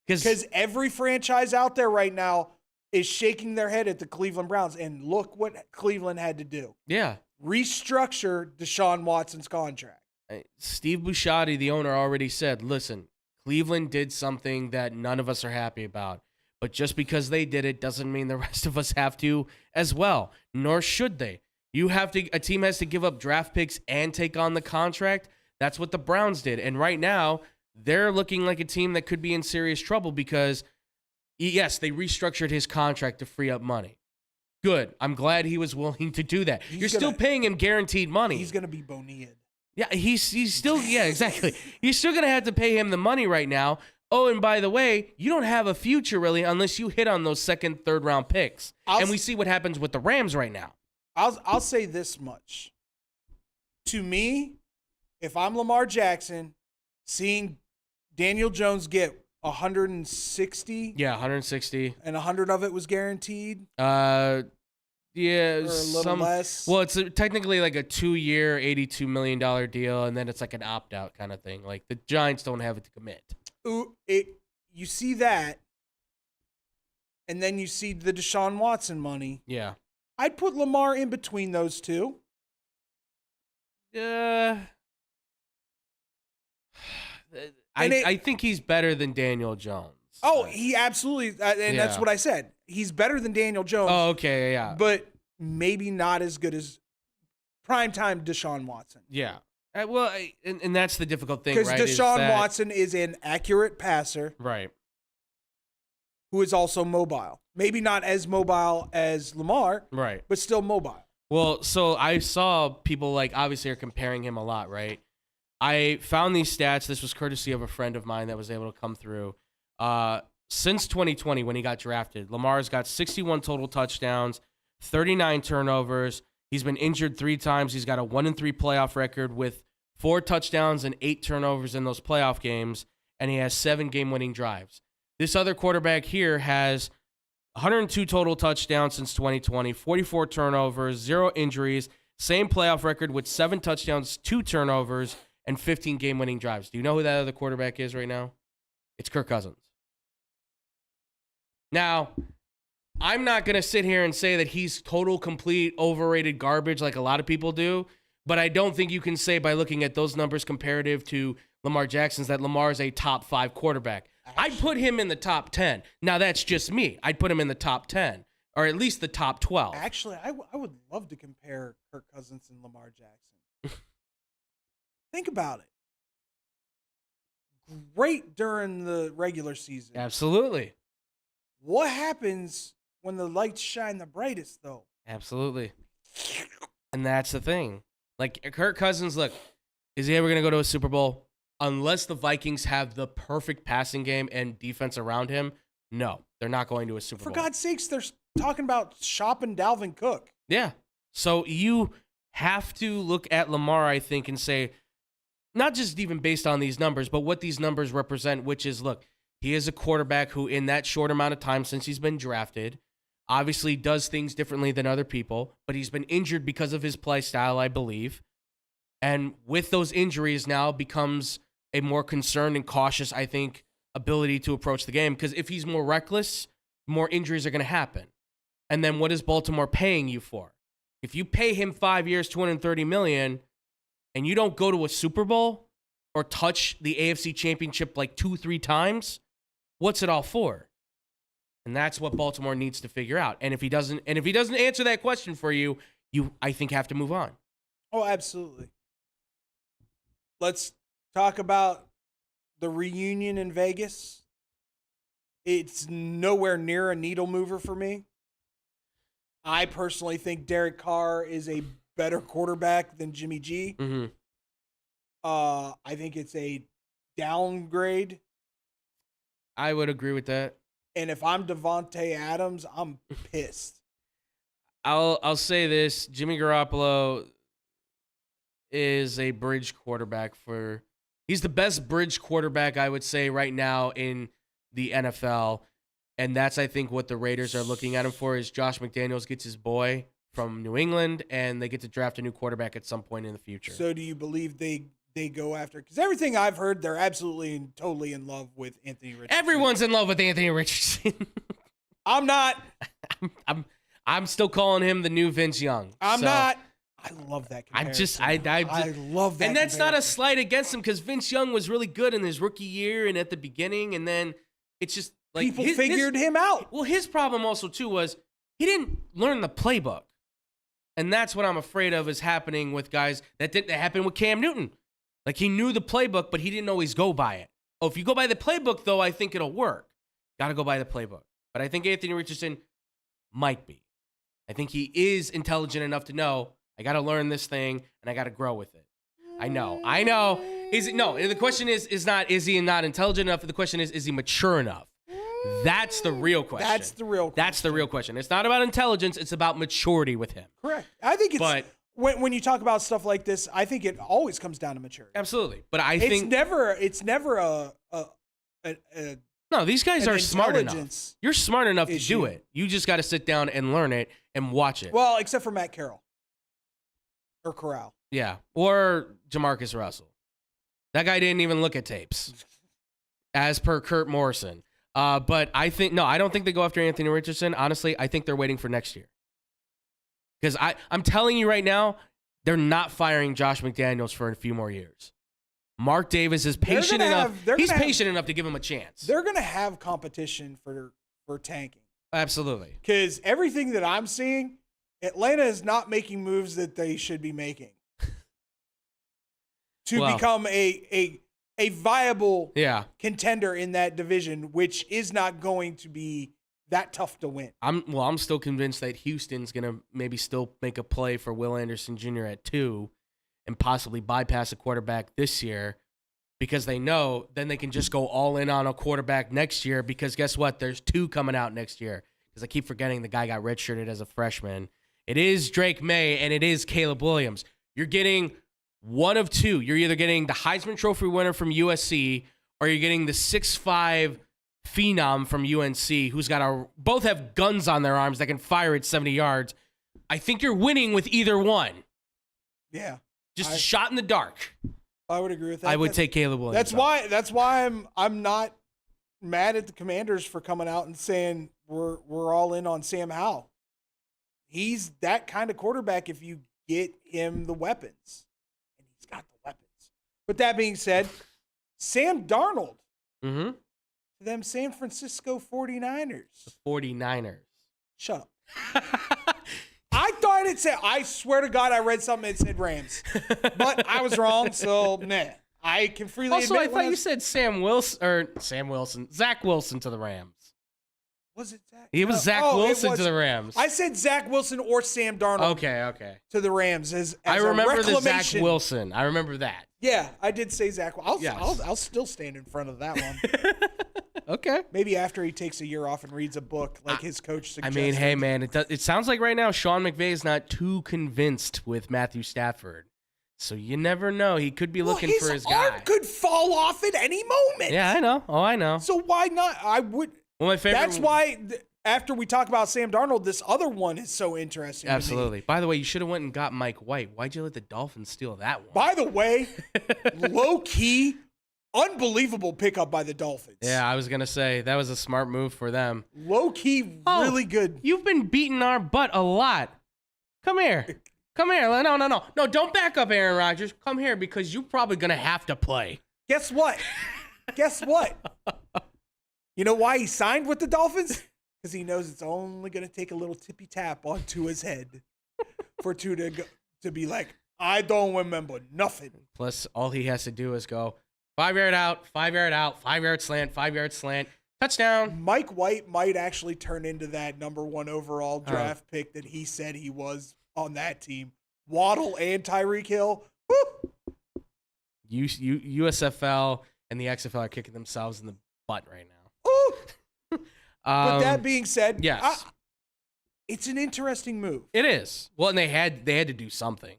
Because every franchise out there right now is shaking their head at the Cleveland Browns, and look what Cleveland had to do. Yeah, restructure Deshaun Watson's contract. Steve Bisciotti, the owner, already said, "Listen, Cleveland did something that none of us are happy about." But just because they did it doesn't mean the rest of us have to as well, nor should they. A team has to give up draft picks and take on the contract. That's what the Browns did. And right now, they're looking like a team that could be in serious trouble because, yes, they restructured his contract to free up money. Good. I'm glad he was willing to do that. You're still paying him guaranteed money. He's going to be Bonilla. Yeah, he's still, yeah, exactly. You're still going to have to pay him the money right now. Oh, and by the way, you don't have a future really unless you hit on those second, third round picks. And we see what happens with the Rams right now. I'll say this much. To me, if I'm Lamar Jackson, seeing Daniel Jones get 160. Yeah, 160. And 100 of it was guaranteed. Yeah, Or a little less. Well, it's technically like a 2-year, $82 million deal, and then it's like an opt-out kind of thing. Like the Giants don't have it to commit. Ooh, you see that, and then you see the Deshaun Watson money. Yeah. I'd put Lamar in between those two. I think he's better than Daniel Jones. Oh, he absolutely, and that's Yeah. what I said. He's better than Daniel Jones. Oh, okay, yeah. But maybe not as good as primetime Deshaun Watson. Yeah. And that's the difficult thing, Because right? Deshaun Watson is an accurate passer Right. who is also mobile. Maybe not as mobile as Lamar, Right. but still mobile. Well, so I saw people like obviously are comparing him a lot, right? I found these stats. This was courtesy of a friend of mine that was able to come through. Since 2020, when he got drafted, Lamar's got 61 total touchdowns, 39 turnovers. He's been injured 3 times. He's got a 1-3 playoff record with 4 touchdowns and 8 turnovers in those playoff games, and he has 7 game-winning drives. This other quarterback here has 102 total touchdowns since 2020, 44 turnovers, 0 injuries, same playoff record with 7 touchdowns, 2 turnovers, and 15 game-winning drives. Do you know who that other quarterback is right now? It's Kirk Cousins. Now, I'm not going to sit here and say that he's total, complete, overrated garbage like a lot of people do, but I don't think you can say by looking at those numbers comparative to Lamar Jackson's that Lamar is a top 5 quarterback. I'd put him in the top 10. Now, that's just me. I'd put him in the top 10, or at least the top 12. Actually, I would love to compare Kirk Cousins and Lamar Jackson. Think about it. Great during the regular season. Absolutely. What happens when the lights shine the brightest, though? Absolutely. And that's the thing. Like, Kirk Cousins, look, is he ever going to go to a Super Bowl? Unless the Vikings have the perfect passing game and defense around him, no, they're not going to a Super For Bowl. God's sakes, they're talking about shopping Dalvin Cook. Yeah. So you have to look at Lamar, I think, and say, not just even based on these numbers, but what these numbers represent, which is, look, he is a quarterback who, in that short amount of time since he's been drafted, obviously does things differently than other people, but he's been injured because of his play style, I believe. And with those injuries now becomes a more concerned and cautious, I think, ability to approach the game. Because if he's more reckless, more injuries are going to happen. And then what is Baltimore paying you for? If you pay him 5 years, $230 million, and you don't go to a Super Bowl or touch the AFC Championship like 2-3 times, what's it all for? And that's what Baltimore needs to figure out. And if he doesn't answer that question for you, I think have to move on. Oh, absolutely. Let's talk about the reunion in Vegas. It's nowhere near a needle mover for me. I personally think Derek Carr is a better quarterback than Jimmy G. Mm-hmm. I think it's a downgrade. I would agree with that. And if I'm Devontae Adams, I'm pissed. I'll say this: Jimmy Garoppolo is a bridge quarterback he's the best bridge quarterback, I would say, right now in the NFL. And that's, I think, what the Raiders are looking at him for is Josh McDaniels gets his boy from New England, and they get to draft a new quarterback at some point in the future. So do you believe they go after? Because everything I've heard, they're absolutely and totally in love with Anthony Richardson. Everyone's in love with Anthony Richardson. I'm not. I'm still calling him the new Vince Young. I'm not. I love that I love that. And that's not a comparison. slight against him because Vince Young was really good in his rookie year and at the beginning, and then it's just like People figured him out. Well, his problem also too was he didn't learn the playbook, and that's what I'm afraid of is happening with guys that happened with Cam Newton. Like he knew the playbook, but he didn't always go by it. Oh, if you go by the playbook, though, I think it'll work. Got to go by the playbook. But I think Anthony Richardson might be. I think he is intelligent enough to know I got to learn this thing and I got to grow with it. I know. The question is not is he not intelligent enough? The question is he mature enough? That's the real question. That's the real question. It's not about intelligence. It's about maturity with him. Correct. I think it's when you talk about stuff like this, I think it always comes down to maturity. Absolutely. But it's never a no, these guys are smart enough. intelligence You're smart enough to issue. do it. You just got to sit down and learn it. and watch it. Well, except for Matt Carroll or Corral. Yeah, or Jamarcus Russell. That guy didn't even look at tapes, as per Kurt Morrison. But I don't think they go after Anthony Richardson. Honestly, I think they're waiting for next year. Because I'm telling you right now, they're not firing Josh McDaniels for a few more years. Mark Davis is patient enough. He's patient enough to give him a chance. They're going to have competition for tanking. Absolutely. Because everything that I'm seeing, Atlanta is not making moves that they should be making to become a viable contender in that division, which is not going to be that tough to win. I'm still convinced that Houston's going to maybe still make a play for Will Anderson Jr. at 2 and possibly bypass a quarterback this year because they know then they can just go all in on a quarterback next year because guess what? There's 2 coming out next year because I keep forgetting the guy got redshirted as a freshman. It is Drake May and it is Caleb Williams. You're getting one of 2. You're either getting the Heisman Trophy winner from USC or you're getting the 6'5" phenom from UNC who's got both have guns on their arms that can fire at 70 yards. I think you're winning with either one. Yeah. Just a shot in the dark. I would agree with that. I would take Caleb Williams. That's why I'm not mad at the Commanders for coming out and saying we're all in on Sam Howell. He's that kind of quarterback if you get him the weapons. And he's got the weapons. But that being said, Sam Darnold. Mm-hmm. Them San Francisco 49ers. The 49ers. Shut up. I thought it said, I swear to God, I read something that said Rams. But I was wrong, so nah. I can freely also, admit. I thought you said Zach Wilson to the Rams. Was it Zach? He was Zach Wilson to the Rams. I said Zach Wilson or Sam Darnold. Okay. To the Rams as I remember a the reclamation. Zach Wilson. I remember that. Yeah, I did say Zach. I'll still stand in front of that one. Okay. Maybe after he takes a year off and reads a book like his coach suggested. I mean, hey, man, it sounds like right now Sean McVay is not too convinced with Matthew Stafford. So you never know. He could be looking for his guy. His arm could fall off at any moment. Yeah, I know. Oh, I know. So why not? I would. Well, my favorite. That's why after we talk about Sam Darnold, this other one is so interesting. Absolutely. By the way, you should have went and got Mike White. Why'd you let the Dolphins steal that one? By the way, low key, unbelievable pickup by the Dolphins. Yeah, I was gonna say that was a smart move for them. Low key, really good. You've been beating our butt a lot. Come here. Come here. No, don't back up, Aaron Rodgers. Come here because you're probably going to have to play. Guess what? You know why he signed with the Dolphins? Because he knows it's only going to take a little tippy tap onto his head for Tua to be like, I don't remember nothing. Plus, all he has to do is go 5-yard out, 5-yard out, 5-yard slant, 5-yard slant, touchdown. Mike White might actually turn into that number 1 overall draft pick that he said he was on that team. Waddle and Tyreek Hill. Woo! USFL and the XFL are kicking themselves in the butt right now. Ooh. But that being said, yes, it's an interesting move. It is. Well, and they had to do something.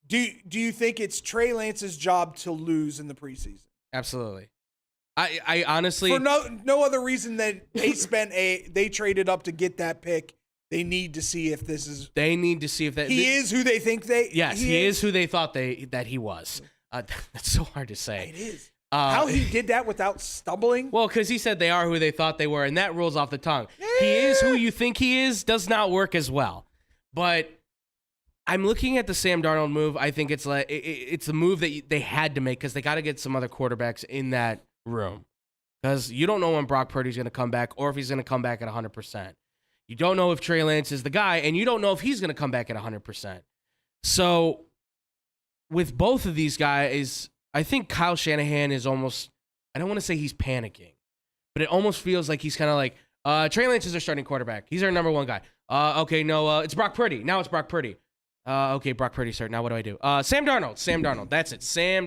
Do you think it's Trey Lance's job to lose in the preseason? Absolutely. I honestly, for no other reason than they traded up to get that pick. They need to see if this is. They need to see if that he is who they think they. Yes, he is who they thought that he was. That's so hard to say. It is. How he did that without stumbling? Well, because he said they are who they thought they were, and that rolls off the tongue. Yeah. He is who you think he is does not work as well. But I'm looking at the Sam Darnold move. I think it's like it's a move that they had to make because they got to get some other quarterbacks in that room because you don't know when Brock Purdy's going to come back or if he's going to come back at 100%. You don't know if Trey Lance is the guy, and you don't know if he's going to come back at 100%. So with both of these guys, I think Kyle Shanahan is almost, I don't want to say he's panicking, but it almost feels like he's kind of like, Trey Lance is our starting quarterback. He's our number 1 guy. It's Brock Purdy. Now it's Brock Purdy. Okay, Brock Purdy start. Now what do I do? Sam Darnold. That's it.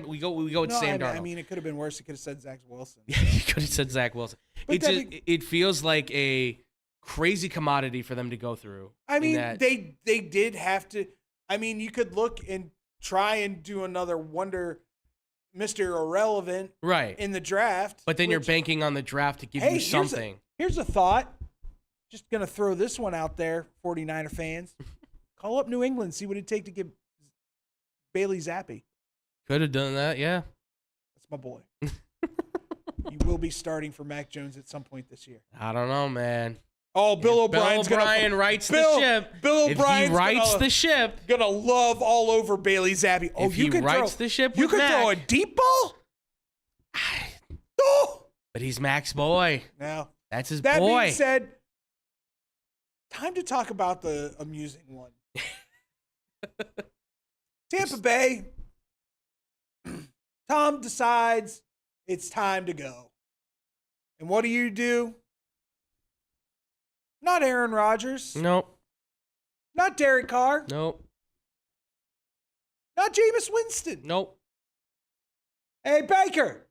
We go with Sam Darnold. I mean, it could have been worse. He could have said Zach Wilson. Yeah, he could have said Zach Wilson. It feels like a crazy commodity for them to go through. I mean, they did have to. I mean, you could look and try and do another wonder, Mr. Irrelevant, right, in the draft. But then you're banking on the draft to give you something. Here's a thought. Just going to throw this one out there, 49er fans. Call up New England, see what it'd take to get Bailey Zappi. Could have done that, yeah. That's my boy. He will be starting for Mac Jones at some point this year. I don't know, man. Oh, Bill O'Brien's Bill O'Brien rights the ship. Bill If O'Brien's he rights the ship. Gonna love all over Bailey Zappi. Oh, If he rights the ship You with could Mac. throw a deep ball? Oh! But he's Mac's boy. Now, That's his that boy. being said, time to talk about the amusing one. Tampa Bay. Tom decides it's time to go. And what do? Not Aaron Rodgers. Nope. Not Derek Carr. Nope. Not Jameis Winston. Nope. Hey, Baker.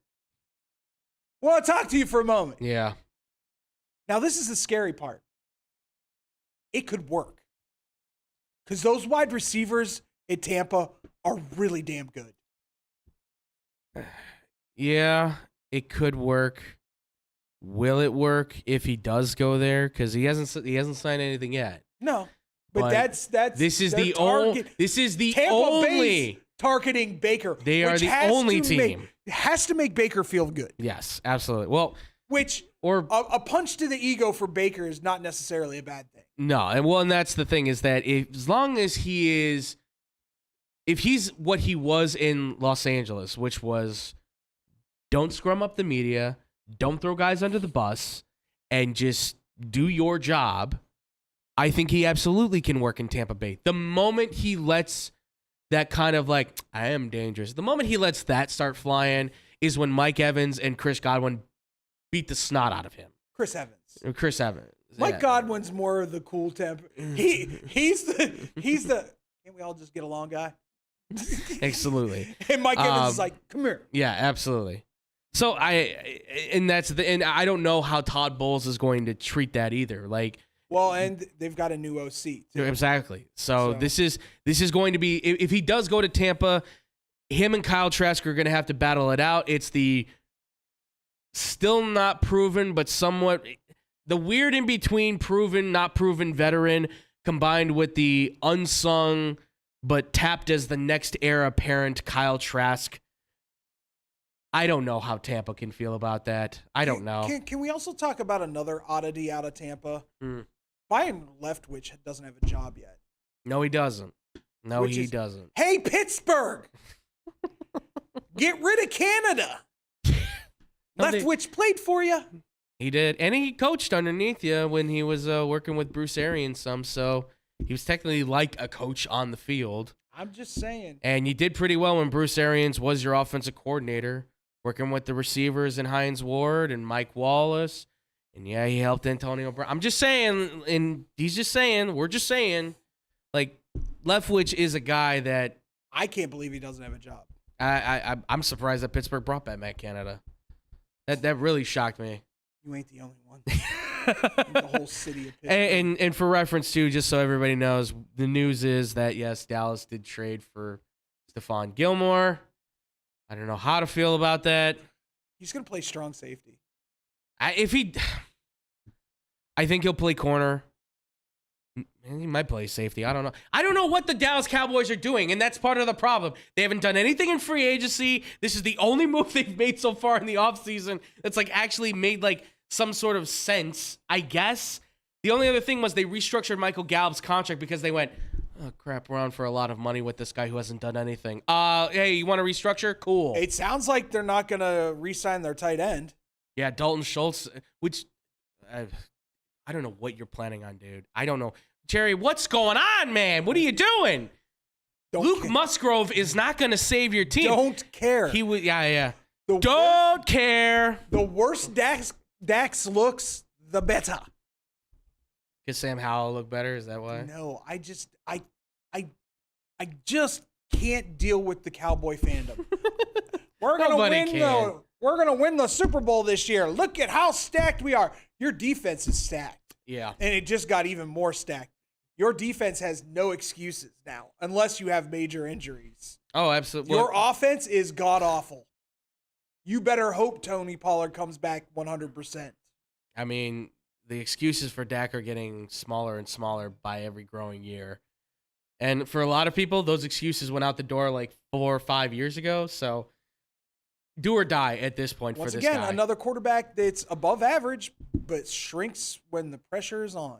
Want to talk to you for a moment. Yeah. Now, this is the scary part. It could work. Because those wide receivers at Tampa are really damn good. Yeah, it could work. Will it work if he does go there? Because he hasn't signed anything yet. No. But But that's This is their the target. This is the Tampa only. Bay's targeting Baker. They are which the has only to team. has to make Baker feel good. Yes, absolutely. Well, Which or a punch to the ego for Baker is not necessarily a bad thing. no, and that's the thing is that as long as if he's what he was in Los Angeles, which was don't scrum up the media, don't throw guys under the bus, and just do your job, I think he absolutely can work in Tampa Bay. The moment he lets that kind of like, I am dangerous, the moment he lets that start flying is when Mike Evans and Chris Godwin beat the snot out of him. Chris Evans. Chris Evans. Mike Yeah. Godwin's more of the cool temp. He's the can't we all just get along guy? Absolutely. And Mike Evans is like, come here. Yeah, absolutely. So and I don't know how Todd Bowles is going to treat that either. Like, Well, and they've got a new OC too. exactly. So So- this is going to be if he does go to Tampa, him and Kyle Trask are going to have to battle it out. It's the still not proven, but somewhat the weird in between proven, not proven veteran combined with the unsung but tapped as the next heir apparent Kyle Trask. I don't know how Tampa can feel about that. I don't know. Can we also talk about another oddity out of Tampa? Hmm. Brian Leftwich doesn't have a job yet. No, he doesn't. No, Which he is- doesn't. Hey, Pittsburgh! Get rid of Canada. No, they- Leftwich played for you. He did. And he coached underneath you when he was working with Bruce Arians some. So he was technically like a coach on the field. I'm just saying. And you did pretty well when Bruce Arians was your offensive coordinator, working with the receivers and Hines Ward and Mike Wallace. And yeah, he helped Antonio Brown. I'm just saying, and he's just saying, we're just saying, like, Leftwich is a guy that I can't believe he doesn't have a job. I'm surprised that Pittsburgh brought back Matt Canada. That really shocked me. You ain't the only one. The whole city of Pittsburgh. And for reference too, just so everybody knows, the news is that yes, Dallas did trade for Stephon Gilmore. I don't know how to feel about that. He's going to play strong safety. I think he'll play corner. He might play safety. I don't know. I don't know what the Dallas Cowboys are doing, and that's part of the problem. They haven't done anything in free agency. This is the only move they've made so far in the offseason that's like actually made like some sort of sense, I guess. The only other thing was they restructured Michael Gallup's contract because they went, oh crap, we're on for a lot of money with this guy who hasn't done anything. Hey, you want to restructure? Cool. It sounds like they're not going to re-sign their tight end. Yeah, Dalton Schultz, which I don't know what you're planning on, dude. I don't know. Jerry, what's going on, man? What are you doing? Luke Musgrove is not going to save your team. Don't care. He would, yeah. The Don't care. The worse Dax looks, the better. Because Sam Howell look better? Is that why? No, I just can't deal with the Cowboy fandom. We're gonna win the Super Bowl this year. Look at how stacked we are. Your defense is stacked. Yeah. And it just got even more stacked. Your defense has no excuses now, unless you have major injuries. Oh, absolutely. Your offense is god-awful. You better hope Tony Pollard comes back 100%. I mean, the excuses for Dak are getting smaller and smaller by every growing year. And for a lot of people, those excuses went out the door like 4 or 5 years ago. So do or die at this point Once for this again, guy. another quarterback that's above average, but shrinks when the pressure is on.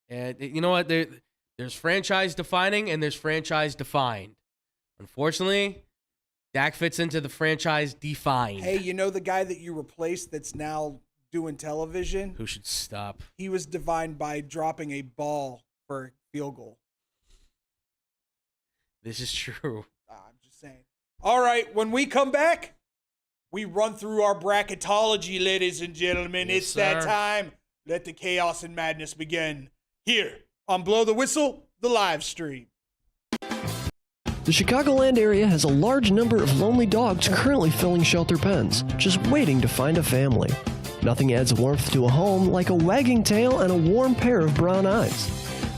And you know what? There's franchise defining and there's franchise defined. Unfortunately, Dak fits into the franchise defined. Hey, you know the guy that you replaced that's now doing television? Who should stop? He was defined by dropping a ball for a field goal. This is true. I'm just saying. All right, when we come back, we run through our bracketology, ladies and gentlemen. Yes, It's that sir. time. Let the chaos and madness begin. Here on Blow the Whistle, the live stream. The Chicagoland area has a large number of lonely dogs currently filling shelter pens, just waiting to find a family. Nothing adds warmth to a home like a wagging tail and a warm pair of brown eyes.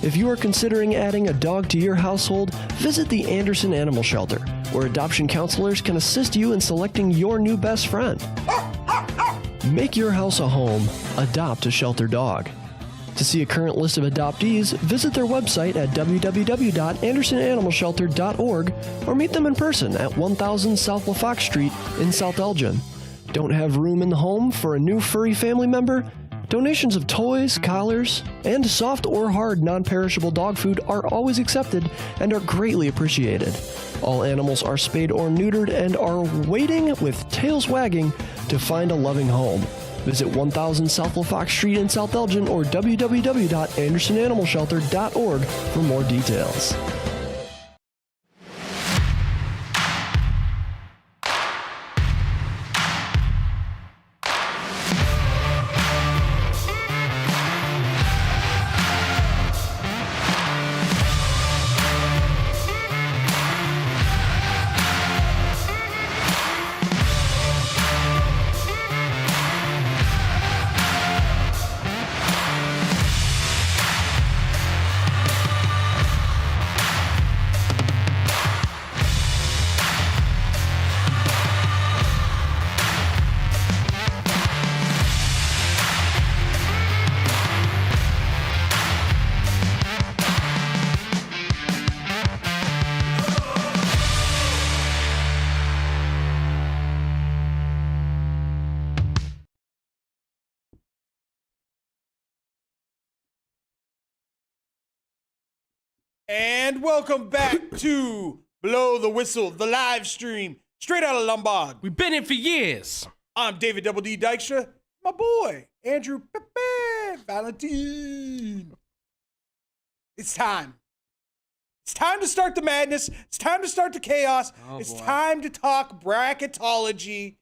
If you are considering adding a dog to your household, visit the Anderson Animal Shelter, where adoption counselors can assist you in selecting your new best friend. Make your house a home. Adopt a shelter dog. To see a current list of adoptees, visit their website at www.andersonanimalshelter.org or meet them in person at 1000 South LaFox Street in South Elgin. Don't have room in the home for a new furry family member? Donations of toys, collars, and soft or hard non-perishable dog food are always accepted and are greatly appreciated. All animals are spayed or neutered and are waiting with tails wagging to find a loving home. Visit 1000 South LaFox Street in South Elgin or www.andersonanimalshelter.org for more details. And welcome back to Blow the Whistle, the live stream, straight out of Lombard. We've been in for years. I'm David Double D Dykstra, my boy, Andrew Pepe Valentine. It's time. It's time to start the madness. It's time to start the chaos. It's time to talk bracketology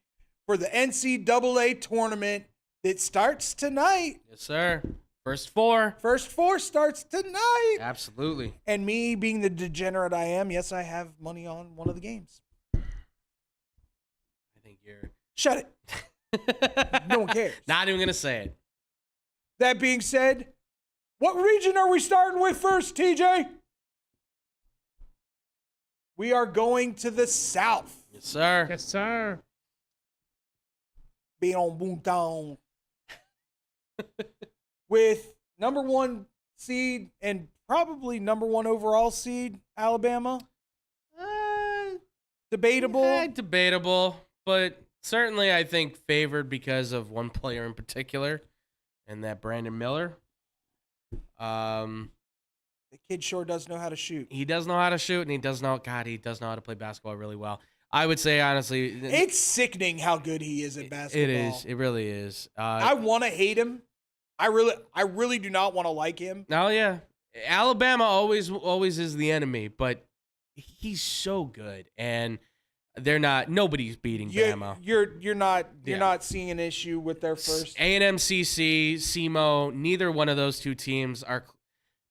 for the NCAA tournament that starts tonight. Yes, sir. First four. First four starts tonight. Absolutely. And me being the degenerate I am, yes, I have money on one of the games. I think you're... Shut it. No one cares. Not even going to say it. That being said, what region are we starting with first, TJ? We are going to the South. Yes, sir. Yes, sir. Being on Boomtown. With number 1 seed and probably number 1 overall seed, Alabama. Debatable. Yeah, debatable, but certainly I think favored because of one player in particular, and that Brandon Miller. The kid sure does know how to shoot. He does know how to shoot, and he does know how to play basketball really well. I would say, honestly, It's sickening how good he is at basketball. it is. It really is. I want to hate him. I really do not want to like him. Oh yeah, Alabama always is the enemy, but he's so good, and nobody's beating Bama. You're not seeing an issue with their first. A&M, CC, SEMO, neither one of those two teams are.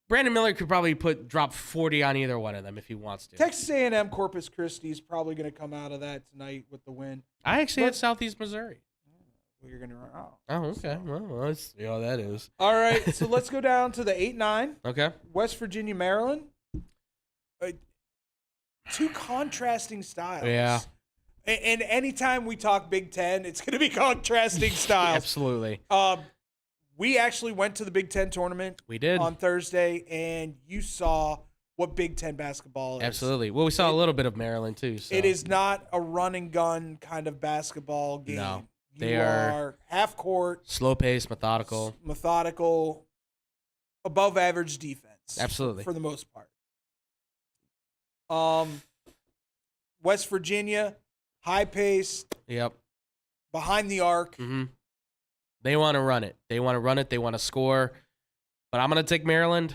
Brandon Miller could probably drop 40 on either one of them if he wants to. Texas A&M Corpus Christi is probably going to come out of that tonight with the win. I actually had Southeast Missouri. Well, you're going to Oh, okay. Well, let's see how that is. All right, so let's go down to the 8-9. Okay. West Virginia, Maryland. Two contrasting styles. Yeah. And anytime we talk Big Ten, it's going to be contrasting styles. Absolutely. We actually went to the Big Ten tournament. We did. On Thursday, and you saw what Big Ten basketball is. Absolutely. Well, we saw a little bit of Maryland too. So. It is not a run and gun kind of basketball game. No, they are half court, slow pace, methodical, above average defense. Absolutely. For the most part. West Virginia, high pace. Yep. Behind the arc. Mm-hmm. They want to run it. They want to run it. They want to score. But I'm going to take Maryland.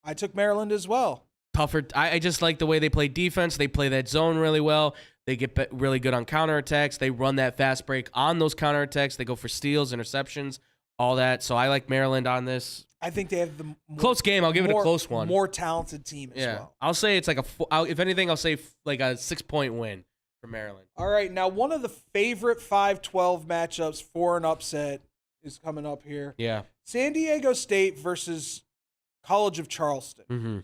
I took Maryland as well. Tougher. I just like the way they play defense. They play that zone really well. They get really good on counterattacks. They run that fast break on those counterattacks. They go for steals, interceptions, all that. So I like Maryland on this. I think they have the close game. I'll give it a close one. More talented team as well. I'll say it's like if anything, I'll say like a 6-point win for Maryland. All right. Now, one of the favorite 5-12 matchups for an upset is coming up here. Yeah. San Diego State versus College of Charleston. Mm-hmm.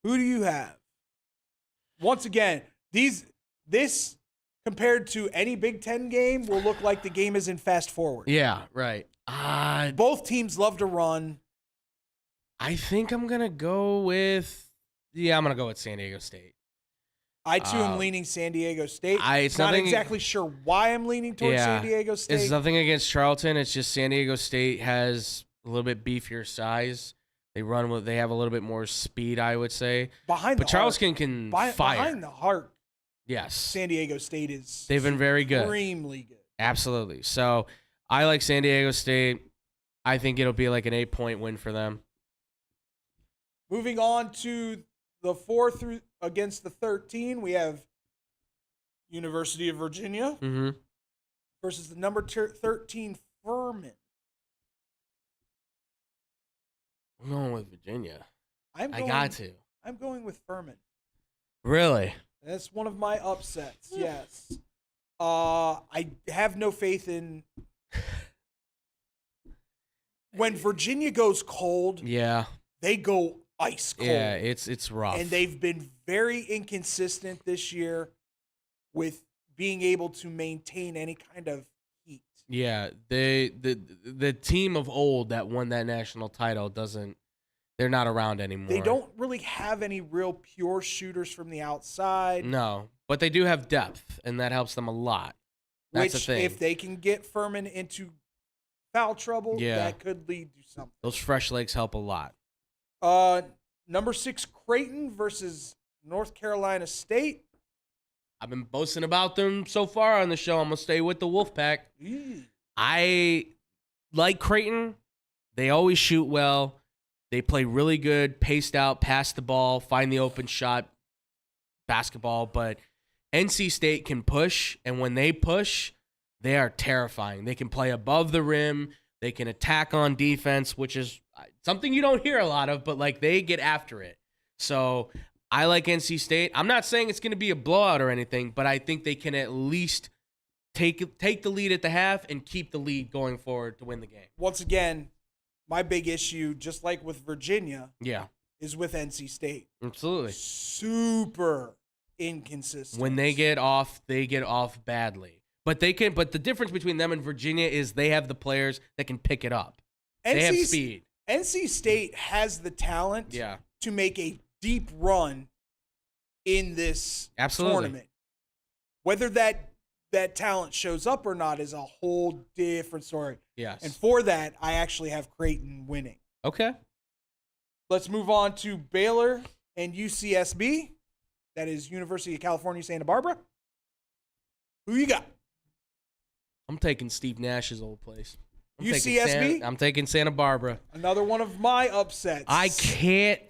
Who do you have? Once again, this compared to any Big Ten game will look like the game is in fast forward. Yeah, right. Both teams love to run. I think I'm going to go with I'm going to go with San Diego State. I, too, am leaning San Diego State. It's not exactly sure why I'm leaning towards San Diego State. It's nothing against Charlton. It's just San Diego State has a little bit beefier size. They have a little bit more speed, I would say. But Charleston can fire. Behind the heart, yes. San Diego State is They've been very good. Extremely good. Absolutely. So I like San Diego State. I think it'll be like an 8-point win for them. Moving on to the 4 through against the 13, we have University of Virginia versus the number 13 Furman. I'm going with Virginia. I got to. I'm going with Furman. Really? That's one of my upsets. Yes. I have no faith in when Virginia goes cold. Yeah. They go ice cold. Yeah, it's rough. And they've been very inconsistent this year with being able to maintain any kind of heat. Yeah, the team of old that won that national title they're not around anymore. They don't really have any real pure shooters from the outside. No, but they do have depth, and that helps them a lot. That's the thing. If they can get Furman into foul trouble, that could lead to something. Those fresh legs help a lot. Number 6 Creighton versus North Carolina State. I've been boasting about them so far on the show. I'm going to stay with the Wolfpack. I like Creighton. They always shoot well. They play really good, paced out, pass the ball, find the open shot, basketball. But NC State can push, and when they push, they are terrifying. They can play above the rim. They can attack on defense, which is something you don't hear a lot of, but like they get after it. So I like NC State. I'm not saying it's going to be a blowout or anything, but I think they can at least take the lead at the half and keep the lead going forward to win the game. Once again, my big issue, just like with Virginia, is with NC State. Absolutely. Super inconsistent. When they get off badly. But the difference between them and Virginia is they have the players that can pick it up. They have speed. NC State has the talent to make a deep run in this tournament. Whether that talent shows up or not is a whole different story. Yes. And for that, I actually have Creighton winning. Okay. Let's move on to Baylor and UCSB. That is University of California, Santa Barbara. Who you got? I'm taking Steve Nash's old place. UCSB? I'm taking Santa Barbara. Another one of my upsets. I can't.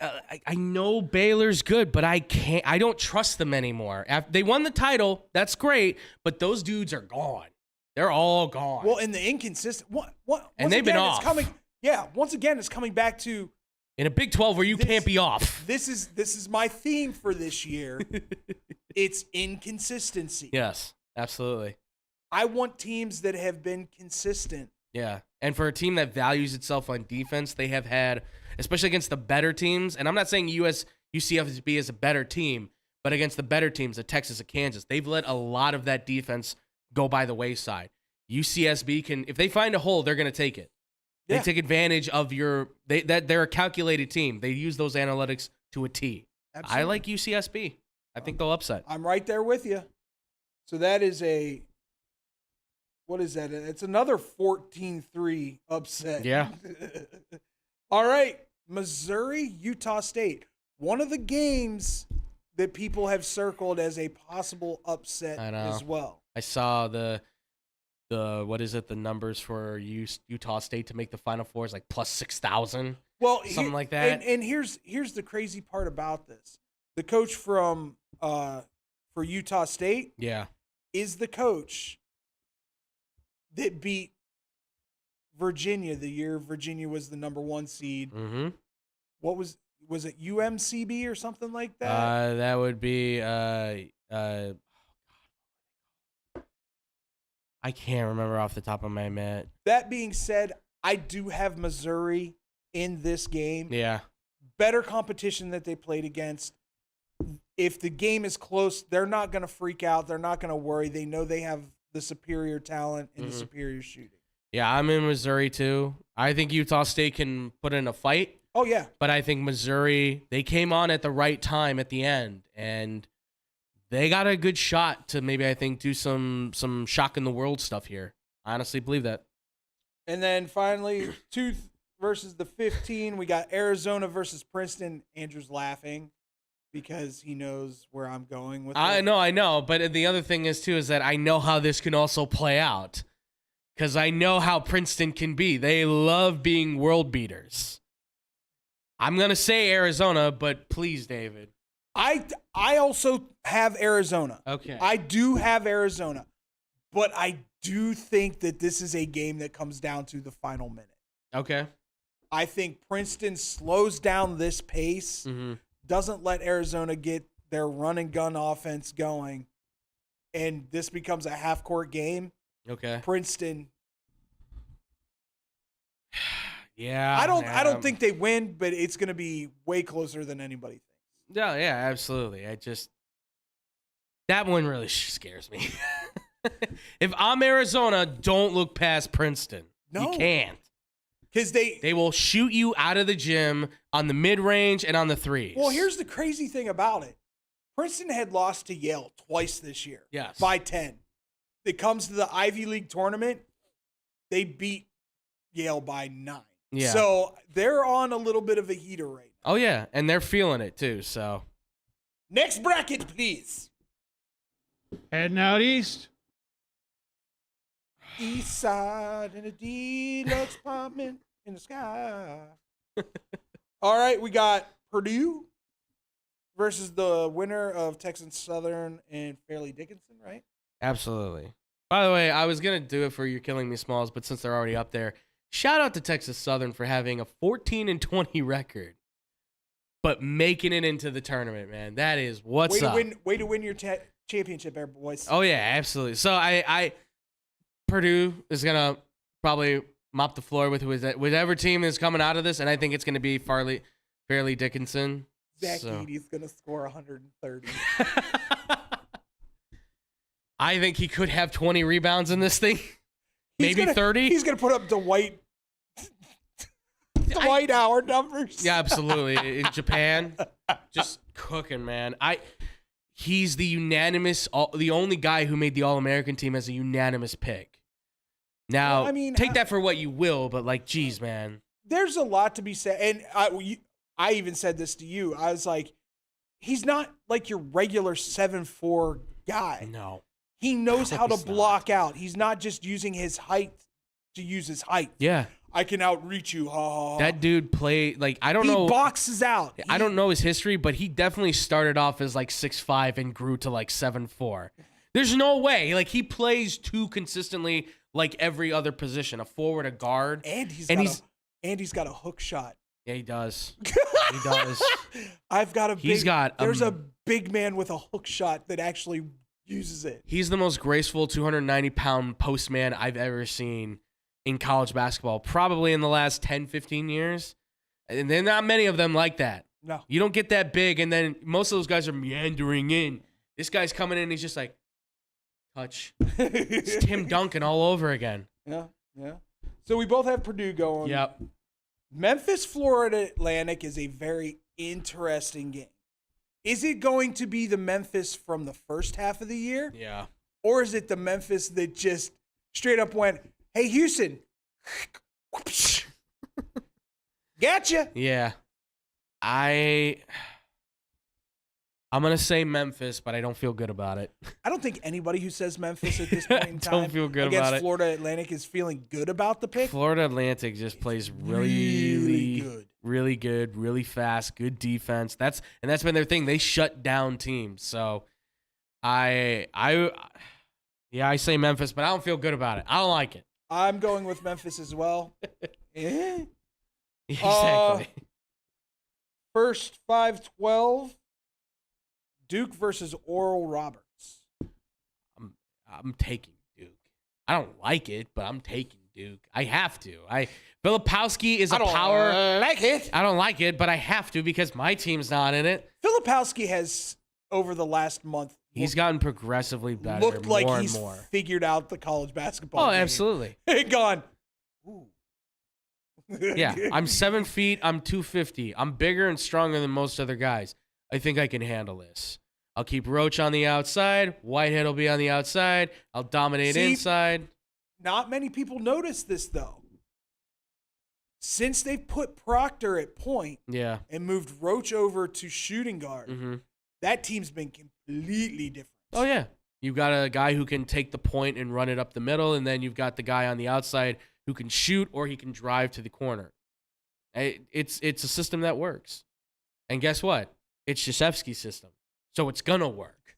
I know Baylor's good, but I can't. I don't trust them anymore. They won the title. That's great, but those dudes are gone. They're all gone. Well, and the inconsistent. And they've been off. Once again, it's coming back to in a Big 12 where you can't be off. This is my theme for this year. It's inconsistency. Yes, absolutely. I want teams that have been consistent. Yeah, and for a team that values itself on defense, they have had, especially against the better teams, and I'm not saying UCSB is a better team, but against the better teams, the Texas and Kansas, they've let a lot of that defense go by the wayside. UCSB can, if they find a hole, they're going to take it. They Yeah. take advantage of they're a calculated team. They use those analytics to a T. Absolutely. I like UCSB. I think they'll upset. I'm right there with you. So that is what is that? It's another 14-3 upset. Yeah. All right. Missouri, Utah State. One of the games that people have circled as a possible upset I know. as well. I saw the what is it? The numbers for Utah State to make the Final Four is like plus 6,000. Well, Something like that. And here's the crazy part about this. The coach from for Utah State Yeah. is the coach that beat Virginia the year Virginia was the number 1 seed. Mm-hmm. What was it UMCB or something like that? That would be I can't remember off the top of my head. That being said, I do have Missouri in this game. Yeah. Better competition that they played against. If the game is close, they're not going to freak out. They're not going to worry. They know they have the superior talent and the superior shooting. Yeah, I'm in Missouri too. I think Utah State can put in a fight. Oh, yeah. But I think Missouri, they came on at the right time at the end, and they got a good shot to maybe, I think, do some shock in the world stuff here. I honestly believe that. And then finally, 2 versus the 15. We got Arizona versus Princeton. Andrew's laughing because he knows where I'm going with it. I know. But the other thing is, too, is that I know how this can also play out because I know how Princeton can be. They love being world beaters. I'm going to say Arizona, but please, David. I also have Arizona. Okay. I do have Arizona. But I do think that this is a game that comes down to the final minute. Okay. I think Princeton slows down this pace, doesn't let Arizona get their run and gun offense going, and this becomes a half-court game. Okay. Princeton. Yeah. I don't think they win, but it's going to be way closer than anybody thinks. Yeah, absolutely. That one really scares me. If I'm Arizona, don't look past Princeton. No. You can't. Because They will shoot you out of the gym on the mid-range and on the threes. Well, here's the crazy thing about it. Princeton had lost to Yale twice this year. Yes. By 10. It comes to the Ivy League tournament, they beat Yale by 9. Yeah. So they're on a little bit of a heater right now. Oh, yeah, and they're feeling it, too, so. Next bracket, please. Heading out east. East side in a deluxe apartment in the sky. All right, we got Purdue versus the winner of Texas Southern and Fairleigh Dickinson, right? Absolutely. By the way, I was going to do it for You're Killing Me Smalls, but since they're already up there, shout out to Texas Southern for having a 14-20 record, but making it into the tournament, man. That is what's up. Way to win your championship there, boys. Oh, yeah, absolutely. So Purdue is going to probably mop the floor with whatever team is coming out of this, and I think it's going to be Fairleigh Dickinson. Zach Edey's going to score 130. I think he could have 20 rebounds in this thing. Maybe 30. He's going to put up Dwight Howard numbers. Yeah, absolutely. In Japan, just cooking, man. He's the only guy who made the All-American team as a unanimous pick. Now, Well, I mean, take that for what you will, but geez, man. There's a lot to be said. And I even said this to you. I was like, he's not like your regular 7'4" guy. No. He knows how to he's not. block out. He's not just using his height to use his height. Yeah. I can outreach you. Ha, ha, ha. That dude I don't know. He boxes out. I don't know his history, but he definitely started off as 6'5" and grew to 7'4". There's no way. He plays too consistently like every other position, a forward, a guard. And he's got a hook shot. Yeah, he does. He does. There's a big man with a hook shot that actually uses it. He's the most graceful 290-pound postman I've ever seen in college basketball, probably in the last 10, 15 years. And there are not many of them like that. No. You don't get that big, and then most of those guys are meandering in. This guy's coming in, he's just touch. It's Tim Duncan all over again. Yeah, yeah. So we both have Purdue going. Yep. Memphis, Florida Atlantic is a very interesting game. Is it going to be the Memphis from the first half of the year? Yeah. Or is it the Memphis that just straight up went, hey, Houston, gotcha? Yeah. I'm going to say Memphis, but I don't feel good about it. I don't think anybody who says Memphis at this point in time Don't feel good against about it. Florida Atlantic is feeling good about the pick. Florida Atlantic just plays really good. really good, really fast, good defense. That's been their thing. They shut down teams. So I say Memphis, but I don't feel good about it. I don't like it. I'm going with Memphis as well. Exactly. First 5-12, Duke versus Oral Roberts. I'm taking Duke. I don't like it, but I'm taking Duke. I have to. Filipowski is a power. Like it. I don't like it, but I have to because my team's not in it. Filipowski has, over the last month, He's gotten progressively better. looked like more he's and more. figured out the college basketball Oh, game. absolutely. And gone, ooh. Yeah, I'm 7 feet. I'm 250. I'm bigger and stronger than most other guys. I think I can handle this. I'll keep Roach on the outside. Whitehead will be on the outside. I'll dominate inside. Not many people notice this, though. Since they've put Proctor at point Yeah. and moved Roach over to shooting guard, Mm-hmm. that team's been completely different. Oh, yeah. You've got a guy who can take the point and run it up the middle, and then you've got the guy on the outside who can shoot or he can drive to the corner. It's a system that works. And guess what? It's Krzyzewski's system. So it's going to work.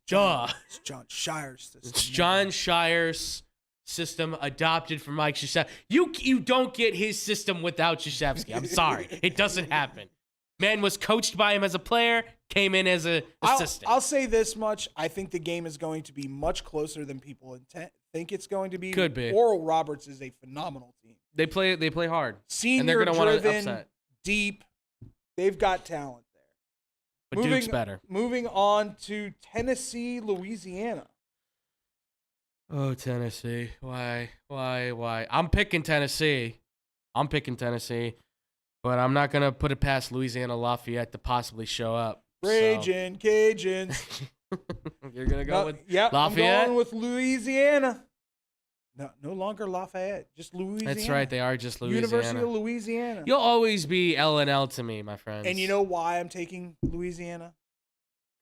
Duh. It's John Shire's system. It's John Shire's system adopted from Mike Krzyzewski. You don't get his system without Krzyzewski. I'm sorry. It doesn't happen. Man was coached by him as a player, came in as an assistant. I'll say this much. I think the game is going to be much closer than people think it's going to be. Could be. Oral Roberts is a phenomenal team. They play hard. Senior and they're going to want to driven, upset. deep. They've got talent there. But Duke's better. Moving on to Tennessee, Louisiana. Oh, Tennessee. Why? I'm picking Tennessee. But I'm not going to put it past Louisiana Lafayette to possibly show up. Raging Cajuns. You're going to go with Lafayette? I'm going with Louisiana. No longer Lafayette, just Louisiana. That's right. They are just Louisiana. University of Louisiana. You'll always be L&L to me, my friends. And you know why I'm taking Louisiana?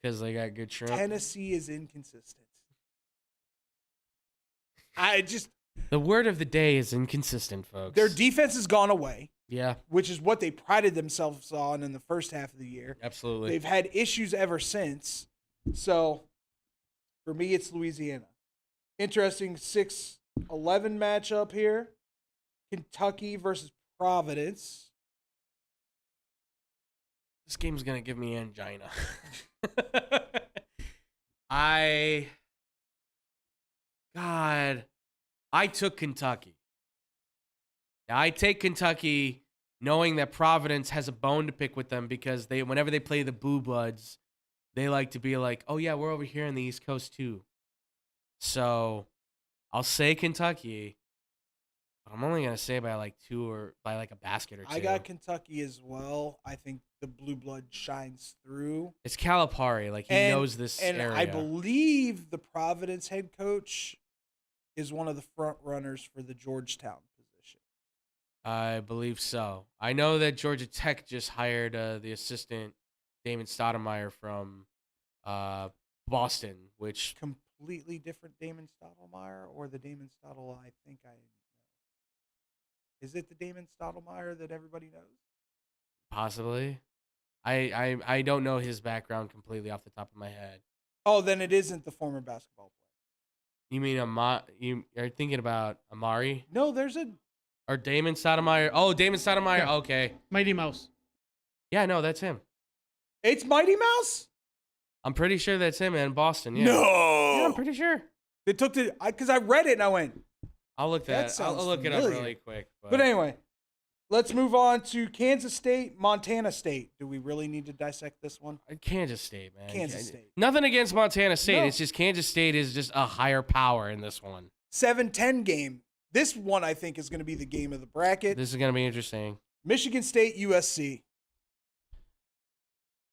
Because they got good shrimp. Tennessee is inconsistent. The word of the day is inconsistent, folks. Their defense has gone away. Yeah. Which is what they prided themselves on in the first half of the year. Absolutely. They've had issues ever since. So, for me, it's Louisiana. Interesting 6-11 matchup here. Kentucky versus Providence. This game's going to give me angina. I took Kentucky. Now, I take Kentucky knowing that Providence has a bone to pick with them because whenever they play the Blue Bloods, they like to be like, oh, yeah, we're over here on the East Coast too. So I'll say Kentucky, but I'm only going to say by like 2 or by like a basket or 2. I got Kentucky as well. I think the Blue Blood shines through. It's Calipari. Like, he knows this area. And I believe the Providence head coach is one of the front runners for the Georgetown position. I believe so. I know that Georgia Tech just hired the assistant, Damon Stoudemire, from Boston, which... Completely different Damon Stoudemire or the Damon Stoudemire I think I know? Is it the Damon Stoudemire that everybody knows? Possibly. I don't know his background completely off the top of my head. Oh, then it isn't the former basketball player. You mean you're thinking about Amari? No, there's a... Or Damon Stoudemire? Oh, Damon Stoudemire. Yeah. Okay. Mighty Mouse. Yeah, no, that's him. It's Mighty Mouse? I'm pretty sure that's him in Boston. Yeah. No. Yeah, I'm pretty sure. They took the... Because I read it and I went... I'll look That I'll sounds look it up familiar. really quick. But anyway, let's move on to Kansas State, Montana State. Do we really need to dissect this one? Kansas State, man. Kansas State. Nothing against Montana State. No. It's just Kansas State is just a higher power in this one. 7-10 game. This one, I think, is going to be the game of the bracket. This is going to be interesting. Michigan State, USC.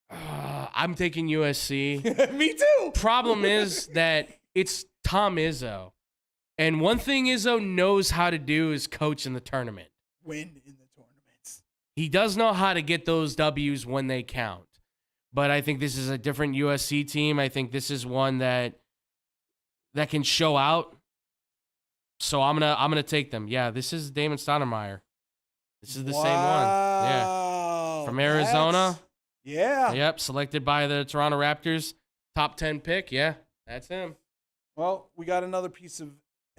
I'm taking USC. Me too. Problem is that it's Tom Izzo. And one thing Izzo knows how to do is coach in the tournament. Win in the tournaments. He does know how to get those W's when they count. But I think this is a different USC team. I think this is one that can show out. So I'm gonna take them. Yeah, this is Damon Stoudemire. This is the same one. Yeah. From Arizona. Yeah. Yep, selected by the Toronto Raptors. Top 10 pick. Yeah, that's him. Well, we got another piece of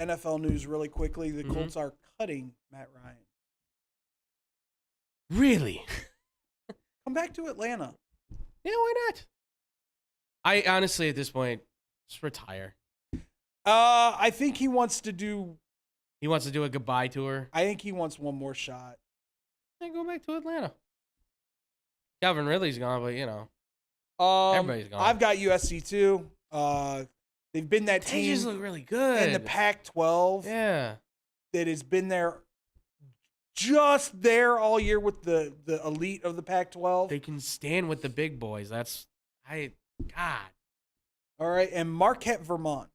NFL news really quickly. The Colts are cutting Matt Ryan. Really? Come back to Atlanta. Yeah, why not? I honestly, at this point, just retire. I think he wants to do. He wants to do a goodbye tour. I think he wants one more shot. Then go back to Atlanta. Calvin Ridley's gone, but everybody's gone. I've got USC too. They've been that They team just look really good in the Pac-12 Yeah. that has been there, just there all year with the elite of the Pac-12. They can stand with the big boys. God. All right, and Marquette, Vermont.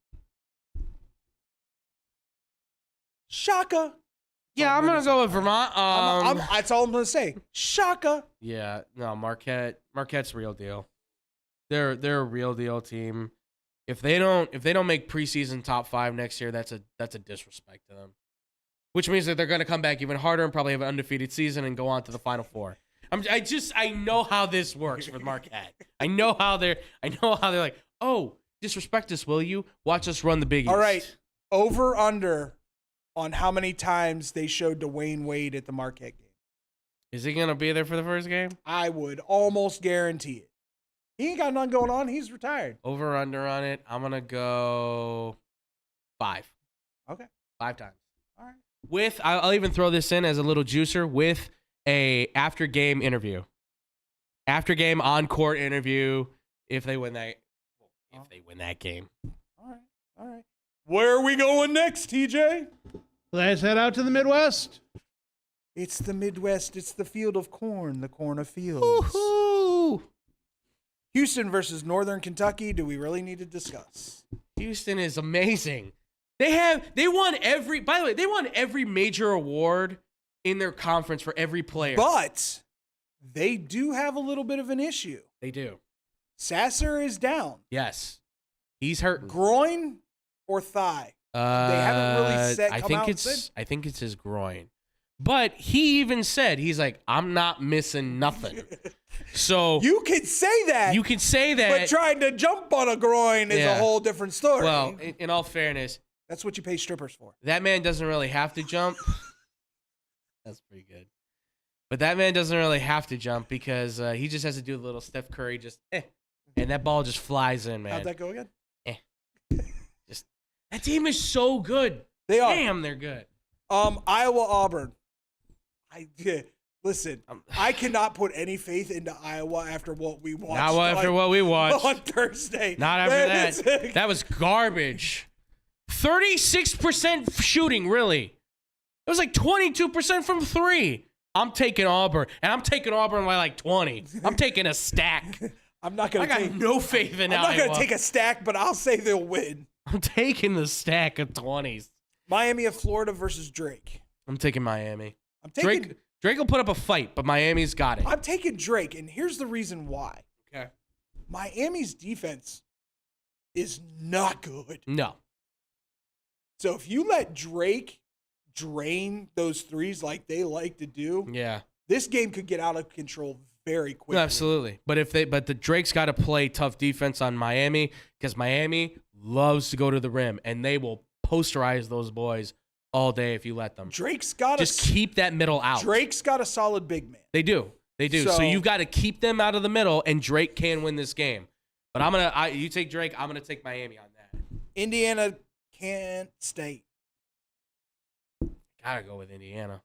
Shaka. Yeah, I'm gonna go with Vermont. That's all I'm gonna say. Shaka. Yeah, no, Marquette's real deal. They're a real deal team. If they don't make preseason top 5 next year, that's a disrespect to them. Which means that they're gonna come back even harder and probably have an undefeated season and go on to the Final Four. I know how this works with Marquette. I know how they're like, oh, disrespect us, will you? Watch us run the Big East. All right, over under on how many times they showed Dwayne Wade at the Marquette game. Is he gonna be there for the first game? I would almost guarantee it. He ain't got nothing going on. He's retired. Over under on it. I'm gonna go 5. Okay. 5 times. All right. With I'll even throw this in as a little juicer with a after game interview. After game on court interview if they win that game. All right. Where are we going next, TJ? Let's head out to the Midwest. It's the Midwest. It's the field of corn, the corn of fields. Woohoo! Houston versus Northern Kentucky. Do we really need to discuss? Houston is amazing. They won every major award in their conference for every player. But they do have a little bit of an issue. They do. Sasser is down. Yes. He's hurting. Groin or thigh? They haven't really said. I think it's his groin. But he even said, he's like, I'm not missing nothing. So you can say that. But trying to jump on a groin is a whole different story. Well, in all fairness, that's what you pay strippers for. that man doesn't really have to jump. That's pretty good. But that man doesn't really have to jump because he just has to do a little Steph Curry, and that ball just flies in, man. How'd that go again? That team is so good. They are. Damn, they're good. Iowa, Auburn. Listen, I cannot put any faith into Iowa after what we watched. Not after what we watched. On Thursday. Not after that. That was garbage. 36% shooting, really. It was like 22% from 3. I'm taking Auburn, and I'm taking Auburn by like 20. I'm taking a stack. I got no faith in Iowa. I'm not going to take a stack, but I'll say they'll win. I'm taking the stack of 20s. Miami of Florida versus Drake. I'm taking Miami. Drake will put up a fight, but Miami's got it. I'm taking Drake, and here's the reason why. Okay. Miami's defense is not good. No. So if you let Drake drain those threes like they like to do, this game could get out of control very quickly. No, absolutely. But the Drake's got to play tough defense on Miami because Miami loves to go to the rim, and they will posterize those boys all day if you let them. Just keep that middle out. Drake's got a solid big man. They do. So you've got to keep them out of the middle, and Drake can win this game. But you take Drake, I'm gonna take Miami on that. Indiana, Kent State. Gotta go with Indiana.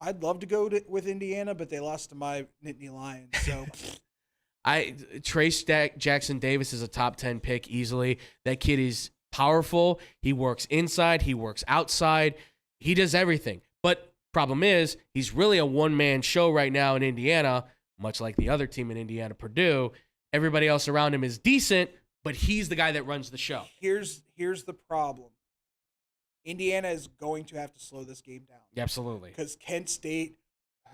I'd love to go with Indiana, but they lost to my Nittany Lions. So, Trace Jackson Davis is a top 10 pick easily. That kid is powerful. He works inside. He works outside. He does everything. But problem is, he's really a one-man show right now in Indiana, much like the other team in Indiana, Purdue. Everybody else around him is decent, but he's the guy that runs the show. Here's the problem. Indiana is going to have to slow this game down. Absolutely. Because Kent State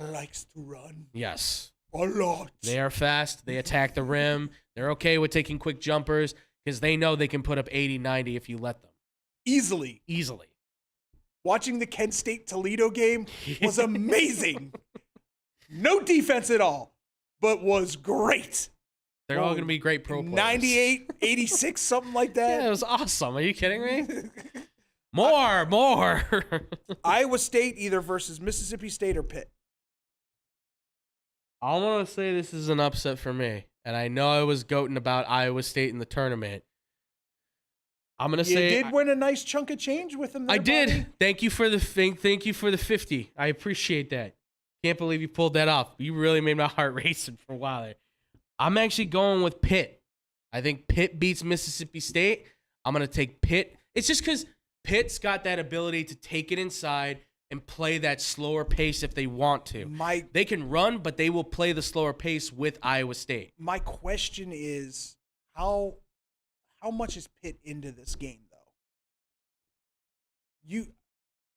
likes to run. Yes. A lot. They are fast. They attack the rim. They're okay with taking quick jumpers because they know they can put up 80, 90 if you let them. Easily. Watching the Kent State-Toledo game was amazing. No defense at all, but was great. They're all going to be great pro players. 98, 86, something like that. Yeah, it was awesome. Are you kidding me? More. Iowa State either versus Mississippi State or Pitt. I want to say this is an upset for me, and I know I was goating about Iowa State in the tournament. I'm gonna say you did win a nice chunk of change with them. There, I did. buddy. Thank you for the 50. I appreciate that. Can't believe you pulled that off. You really made my heart racing for a while there. I'm actually going with Pitt. I think Pitt beats Mississippi State. I'm gonna take Pitt. It's just because Pitt's got that ability to take it inside and play that slower pace if they want to. They can run, but they will play the slower pace with Iowa State. My question is, how much is Pitt into this game, though?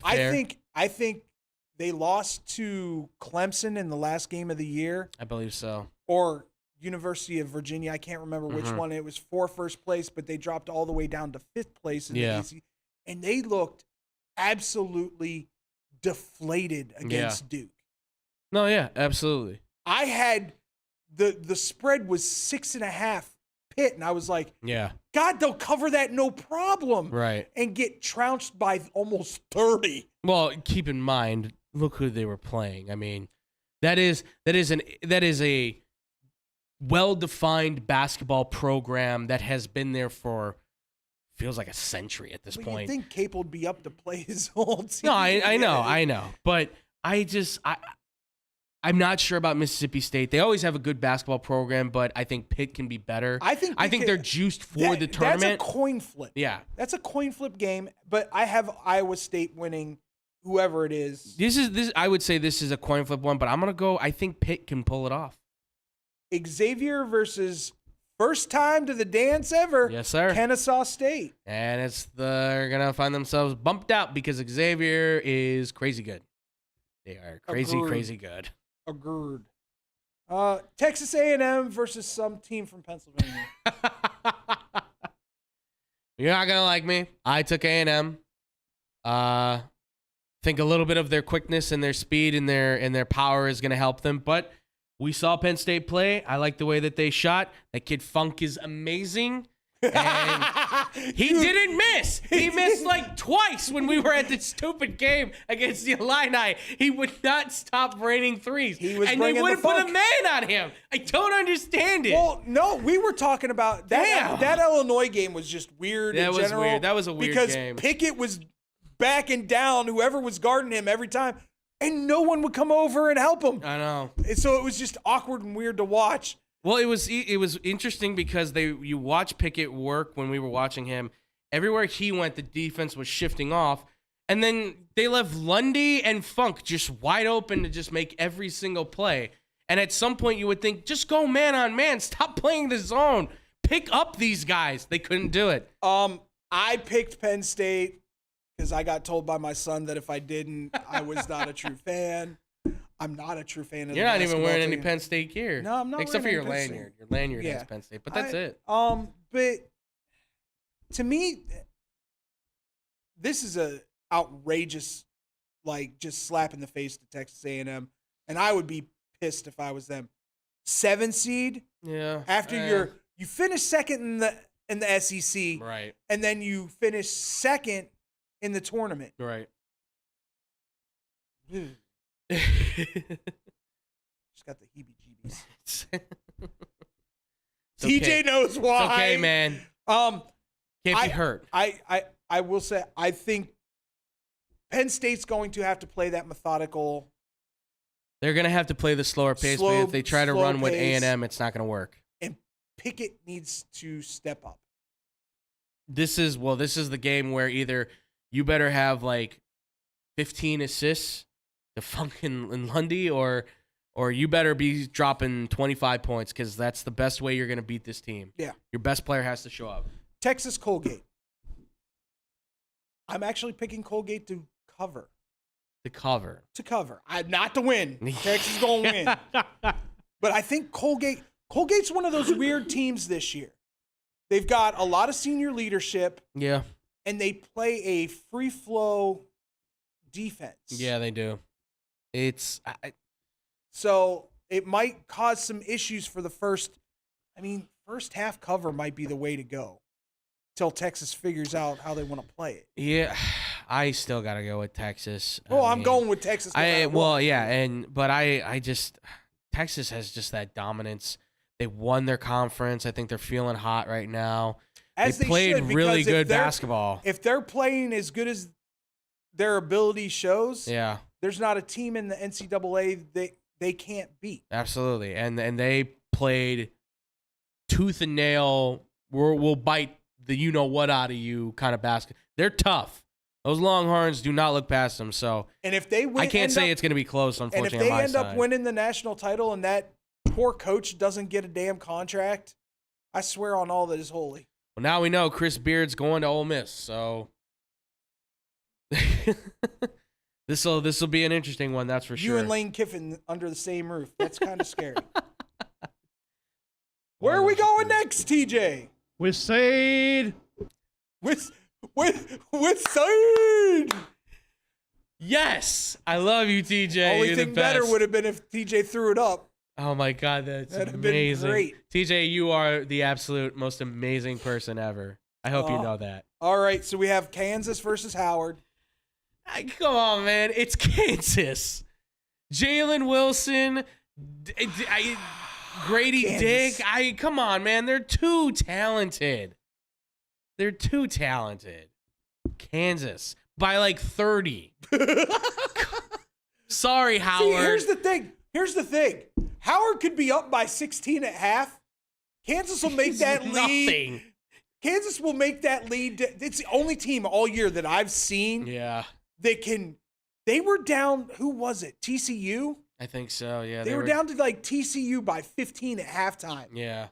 Fair. I think they lost to Clemson in the last game of the year. I believe so. Or University of Virginia. I can't remember which one. It was for first place, but they dropped all the way down to 5th place in the ACC. And they looked absolutely deflated against Duke. No, yeah, absolutely. I had the spread was 6.5 Pitt, and I was like, yeah, God, they'll cover that no problem, right? And get trounced by almost 30. Well, keep in mind, look who they were playing. I mean, that is a well-defined basketball program that has been there for feels like a century at this point. You think Cape would be up to play his whole team? No, I know, but I'm not sure about Mississippi State. They always have a good basketball program, but I think Pitt can be better. I think they're juiced for the tournament. That's a coin flip. Yeah, that's a coin flip game. But I have Iowa State winning, whoever it is. This. I would say this is a coin flip one, but I'm gonna go. I think Pitt can pull it off. Xavier versus first time to the dance ever. Yes, sir. Kennesaw State. And they're gonna find themselves bumped out because Xavier is crazy good. They are crazy good. Agreed. Texas A&M versus some team from Pennsylvania. You're not gonna like me. I took A&M. Think a little bit of their quickness and their speed and their power is gonna help them. But we saw Penn State play. I like the way that they shot. That kid Funk is amazing. And he didn't miss. He missed like twice when we were at the stupid game against the Illini. He would not stop raining threes. And they would have put a man on him. I don't understand it. Well, no, we were talking about that. That Illinois game was just weird in general. Weird. That was a weird game. Because Pickett was backing down whoever was guarding him every time, and no one would come over and help him. I know. So it was just awkward and weird to watch. Well, it was interesting because you watch Pickett work when we were watching him. Everywhere he went, the defense was shifting off. And then they left Lundy and Funk just wide open to just make every single play. And at some point you would think, just go man on man. Stop playing the zone. Pick up these guys. They couldn't do it. I picked Penn State because I got told by my son that if I didn't, I was not a true fan. I'm not a true fan of You're the not even wearing team. any Penn State gear. No, I'm not. Except for your wearing lanyard. Your lanyard has Penn State, but that's it. But to me, this is a outrageous, like, just slap in the face to Texas A&M, and I would be pissed if I was them. 7 seed. Yeah. After you finish second in the SEC, right, and then you finish second in the tournament, right. Just got the heebie-jeebies. TJ knows why. It's okay, man. Can't be hurt. I will say I think Penn State's going to have to play that methodical. They're going to have to play the slower pace, but if they try to run with A&M, it's not going to work. And Pickett needs to step up. This is the game where either you better have like 15 assists to fucking Lundy, or you better be dropping 25 points because that's the best way you're going to beat this team. Yeah. Your best player has to show up. Texas Colgate. I'm actually picking Colgate to cover. To cover. Not to win. Texas is going to win. But I think Colgate's one of those weird teams this year. They've got a lot of senior leadership. Yeah. And they play a free flow defense. Yeah, they do. So it might cause some issues for the first half cover might be the way to go till Texas figures out how they want to play it. Yeah, I still got to go with Texas. I'm going with Texas. Texas has just that dominance. They won their conference. I think they're feeling hot right now. They played really good basketball. If they're playing as good as their ability shows, yeah, there's not a team in the NCAA they can't beat. Absolutely, and they played tooth and nail. We'll bite the you know what out of you kind of basket. They're tough. Those Longhorns do not look past them. So, and if they win, I can't say it's going to be close. Unfortunately, and if they end up winning the national title, and that poor coach doesn't get a damn contract, I swear on all that is holy. Well, now we know Chris Beard's going to Ole Miss, so this will be an interesting one, that's for sure. You and Lane Kiffin under the same roof. That's kind of scary. Where are we going next, TJ? With Sade. With Sade. Yes, I love you, TJ. Only You're thing the best. better would have been if TJ threw it up. Oh my God, that's That'd have amazing. been great. TJ, you are the absolute most amazing person ever. I hope you know that. All right, so we have Kansas versus Howard. Come on, man. It's Kansas. Jalen Wilson, Grady Kansas. Dick. Come on, man. They're too talented. Kansas by like 30. Sorry, Howard. See, here's the thing. Howard could be up by 16 at half. Kansas will make that lead. Kansas will make that lead. It's the only team all year that I've seen. Yeah. They were down, who was it? TCU? I think so, yeah. They were down to like TCU by 15 at halftime. Yeah.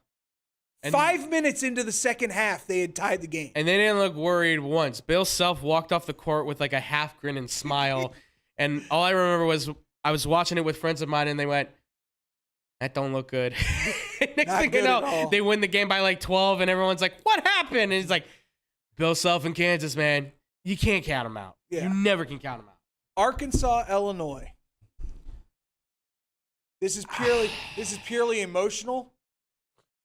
5 minutes into the second half, they had tied the game. And they didn't look worried once. Bill Self walked off the court with like a half grin and smile. And all I remember was I was watching it with friends of mine, and they went, that don't look good. Next thing you know, they win the game by like 12, and everyone's like, what happened? And it's like, Bill Self in Kansas, man. You can't count them out. Yeah. You never can count them out. Arkansas, Illinois. This is purely emotional.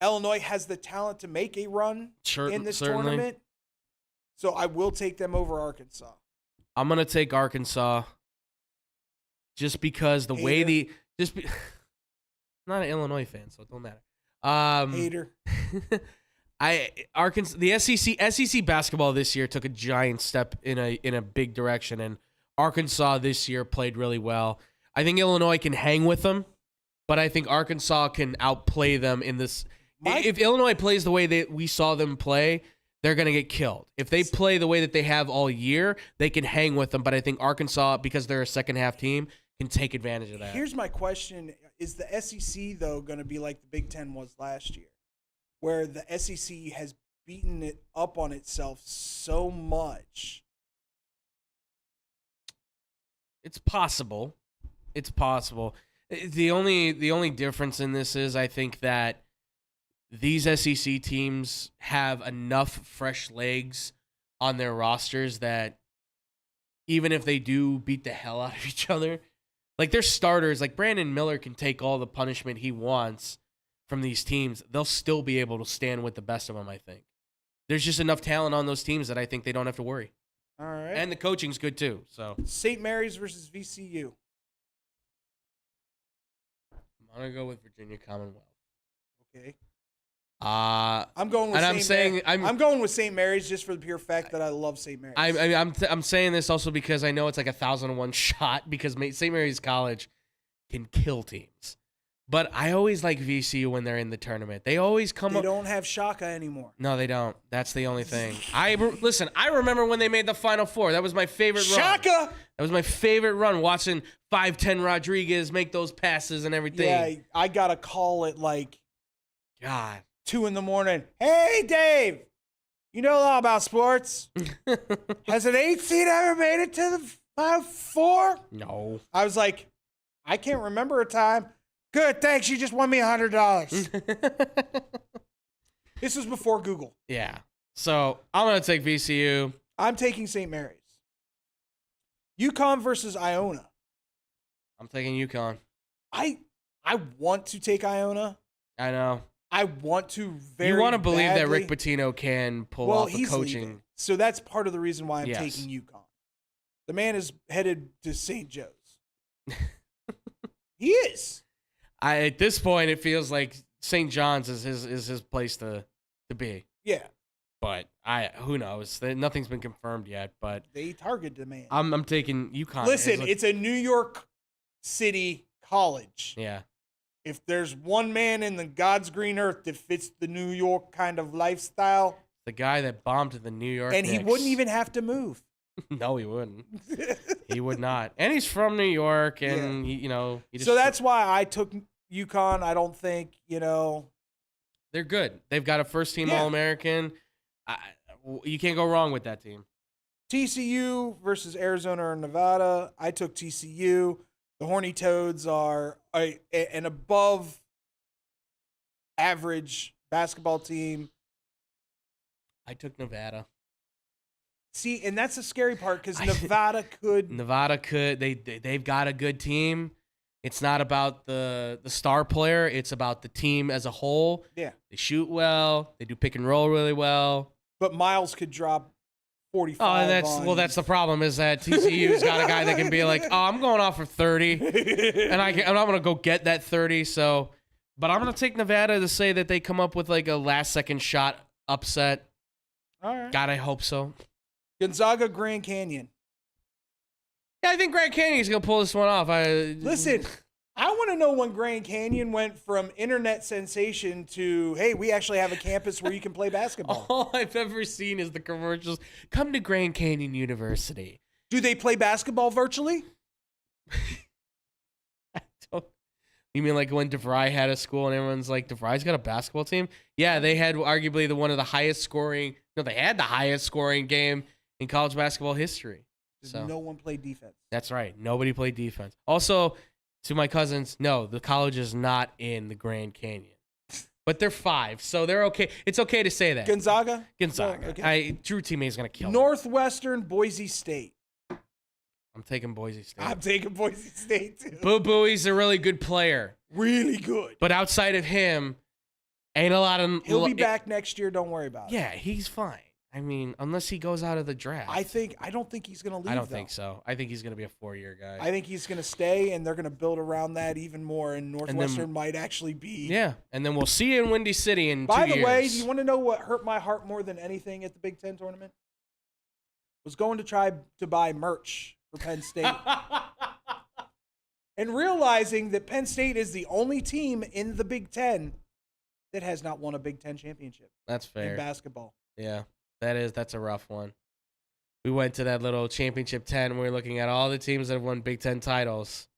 Illinois has the talent to make a run in this tournament. So I will take them over Arkansas. I'm going to take Arkansas just because the way I'm not an Illinois fan, so it don't matter. Hater. The SEC basketball this year took a giant step in a big direction, and Arkansas this year played really well. I think Illinois can hang with them, but I think Arkansas can outplay them in this. If Illinois plays the way that we saw them play, they're going to get killed. If they play the way that they have all year, they can hang with them, but I think Arkansas, because they're a second half team, can take advantage of that. Here's my question. Is the SEC, though, going to be like the Big Ten was last year, where the SEC has beaten it up on itself so much? It's possible. The only difference in this is I think that these SEC teams have enough fresh legs on their rosters that even if they do beat the hell out of each other, like their starters, like Brandon Miller can take all the punishment he wants from these teams. They'll still be able to stand with the best of them, I think. There's just enough talent on those teams that I think they don't have to worry. All right. And the coaching's good too. So St. Mary's versus VCU. I'm going to go with Virginia Commonwealth. Okay. I'm going with I'm going with St. Mary's just for the pure fact that I love St. Mary's. I'm saying this also because I know it's like 1,001 shot because St. Mary's College can kill teams, But I always like VCU when they're in the tournament. They always come They up. don't have Shaka anymore. No, they don't. That's the only thing. Listen, I remember when they made the Final Four. That was my favorite run. Shaka! That was my favorite run, watching 5'10" Rodriguez make those passes and everything. Yeah, I got a call at like God. 2 a.m. Hey, Dave, you know a lot about sports. Has an 8 seed ever made it to the Final Four? No. I was like, I can't remember a time. Good, thanks. You just won me $100. This was before Google. Yeah. So I'm going to take VCU. I'm taking St. Mary's. UConn versus Iona. I'm taking UConn. I want to take Iona. I know. I want to very You want to believe that badly. Rick Pitino can pull off a he's coaching. leaving. So that's part of the reason why I'm Yes. taking UConn. The man is headed to St. Joe's. He is. At this point, it feels like St. John's is his place to be. Yeah. But who knows? Nothing's been confirmed yet. But They targeted the man. I'm taking UConn. Listen, it's a New York City college. yeah. If there's one man in the God's green earth that fits the New York kind of lifestyle, The guy that bombed the New York and he Knicks. wouldn't even have to move. No, he wouldn't. He would not. And he's from New York, and he just, So that's why I took UConn. I don't think, they're good. They've got a first-team Yeah. All-American. You can't go wrong with that team. TCU versus Arizona or Nevada. I took TCU. The Horny Toads are an above average basketball team. I took Nevada. See, and that's the scary part because Nevada could. They've got a good team. It's not about the star player. It's about the team as a whole. Yeah. They shoot well. They do pick and roll really well. But Miles could drop 45. Oh, and that's the problem is that TCU's got a guy that can be like, oh, I'm going off for 30, and I'm not going to go get that 30. So, but I'm going to take Nevada to say that they come up with like a last second shot upset. All right. God, I hope so. Gonzaga, Grand Canyon. Yeah, I think Grand Canyon's going to pull this one off. Listen, I want to know when Grand Canyon went from internet sensation to, hey, we actually have a campus where you can play basketball. All I've ever seen is the commercials. Come to Grand Canyon University. Do they play basketball virtually? You mean like when DeVry had a school and everyone's like, DeVry's got a basketball team? Yeah, they had arguably one of the highest scoring. No, they had the highest scoring game in college basketball history. So No one played defense. that's right. Nobody played defense. Also, to my cousins, no, the college is not in the Grand Canyon. But they're 5, so they're okay. It's okay to say that. Gonzaga? Gonzaga. Oh, okay. Drew teammate's going to kill them. Northwestern, Boise State. I'm taking Boise State. I'm taking Boise State, too. Boo Booey's a really good player. Really good. But outside of him, ain't a lot of... He'll be back next year. Don't worry about it. Yeah, he's fine. I mean, unless he goes out of the draft. I don't think he's going to leave, I don't though. think so. I think he's going to be a 4-year guy. I think he's going to stay, and they're going to build around that even more, and Northwestern might actually be. Yeah, and then we'll see you in Windy City in 2 By years. the way, do you want to know what hurt my heart more than anything at the Big Ten tournament? Was going to try to buy merch for Penn State. And realizing that Penn State is the only team in the Big Ten that has not won a Big Ten championship That's fair. in basketball. Yeah, that's a rough one. We went to that little championship 10. We were looking at all the teams that have won Big Ten titles.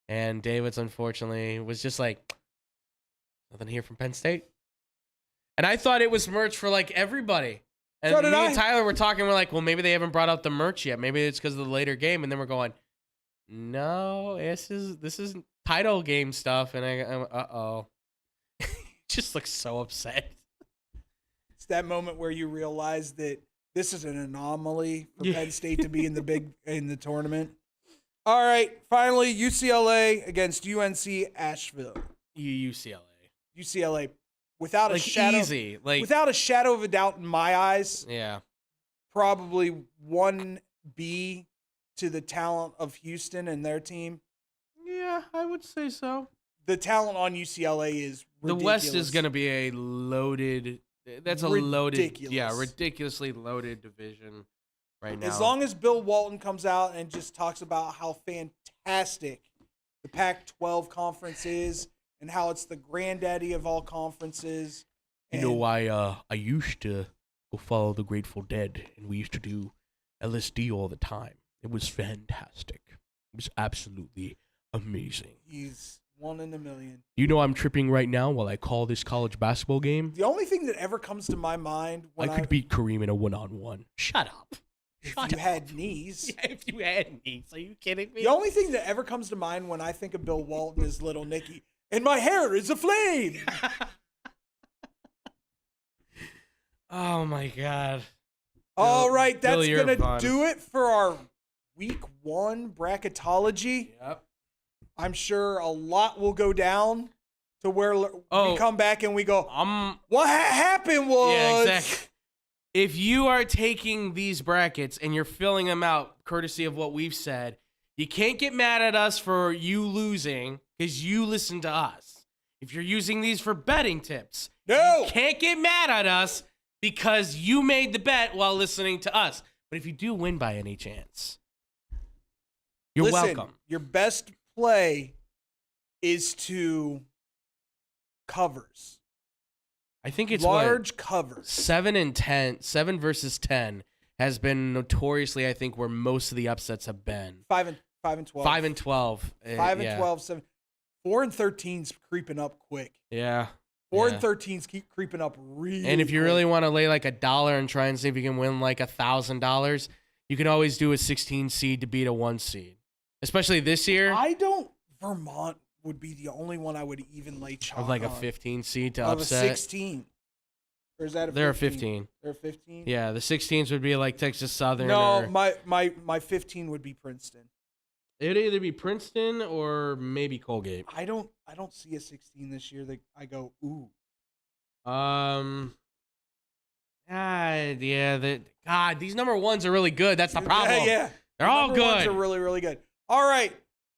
And David's, unfortunately, was just like, nothing here from Penn State. And I thought it was merch for, like, everybody. And So did me I. and Tyler were talking. We're like, well, maybe they haven't brought out the merch yet. Maybe it's because of the later game. And then we're going, no, this is title game stuff. And I'm uh-oh. Just looks so upset. It's that moment where you realize that this is an anomaly for Penn State to be in the tournament. All right, finally, UCLA against UNC Asheville. UCLA. UCLA, without a Like, shadow, easy. Like, without a shadow of a doubt in my eyes, yeah. probably 1B to the talent of Houston and their team. Yeah, I would say so. The talent on UCLA is ridiculous. The West is going to be a loaded. That's a loaded. Ridiculous. Yeah, ridiculously loaded division right now. As long as Bill Walton comes out and just talks about how fantastic the Pac-12 conference is and how it's the granddaddy of all conferences. You know, I used to go follow the Grateful Dead, and we used to do LSD all the time. It was fantastic. It was absolutely amazing. He's one in a million. You know I'm tripping right now while I call this college basketball game. The only thing that ever comes to my mind when I could beat Kareem in a one-on-one. Shut up. if you had knees. Yeah, if you had knees. Are you kidding me? The only thing that ever comes to mind when I think of Bill Walton is Little Nicky. And my hair is aflame. Oh, my God. All right, that's Billy, you're going to fun. do it for our week 1 bracketology. Yep. I'm sure a lot will go down to where we come back and we go, what happened was... Yeah, exactly. If you are taking these brackets and you're filling them out courtesy of what we've said, you can't get mad at us for you losing because you listen to us. If you're using these for betting tips, No! you can't get mad at us because you made the bet while listening to us. But if you do win by any chance, you're Listen, welcome. Your best play is to covers. I think it's large covers. 7 and 10, 7 versus 10 has been notoriously, I think, where most of the upsets have been. 5 and 12. 5 and 12. 5 and 12, 7. 4 and 13's creeping up quick. Yeah. 4 yeah. and 13's keep creeping up really And if you quick. really want to lay like $1 and try and see if you can win like $1,000, you can always do a 16 seed to beat a 1 seed. Especially this year. Vermont would be the only one I would even lay chalk Of like a on. 15 seed to Of upset. a 16. Or is that a 15? They're a 15. They're a 15? Yeah, the 16s would be like Texas Southern. No, or, my 15 would be Princeton. It'd either be Princeton or maybe Colgate. I don't see a 16 this year that I go, ooh. Yeah. God, these number ones are really good. That's the problem. Yeah. They're The all number ones good. are really, really good. All right.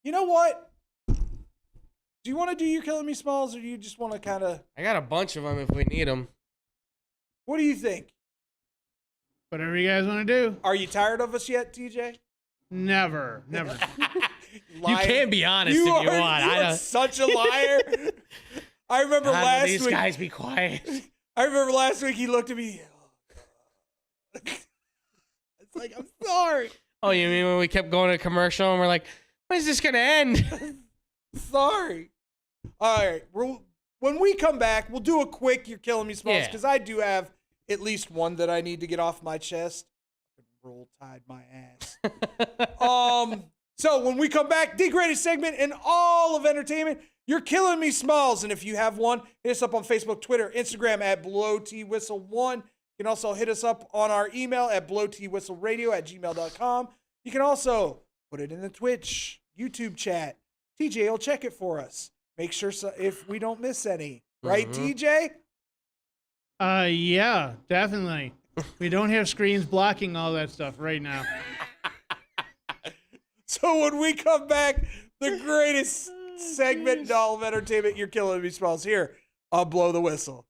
You know what? Do you want to do your Killing Me Smalls, or do you just want to kind of... I got a bunch of them if we need them. What do you think? Whatever you guys want to do. Are you tired of us yet, TJ? Never. You Lying. can be honest if you want. You I are don't. such a liar. I remember God, last these week. guys be quiet. I remember last week he looked at me. It's like, I'm sorry. Oh, you mean when we kept going to commercial and we're like, when is this gonna end? Sorry. All right. When we come back, we'll do a quick You're Killing Me Smalls, Yeah. because I do have at least one that I need to get off my chest. Roll Tide my ass. So when we come back, the greatest segment in all of entertainment, You're Killing Me Smalls. And if you have one, hit us up on Facebook, Twitter, Instagram at BlowTWhistle1. You can also hit us up on our email at blowtwhistleradio@gmail.com. You can also put it in the Twitch, YouTube chat. TJ will check it for us. Make sure if we don't miss any. Right, TJ? Yeah, definitely. We don't have screens blocking all that stuff right now. So when we come back, the greatest segment in all of entertainment, You're Killing Me Smalls, here on Blow the Whistle.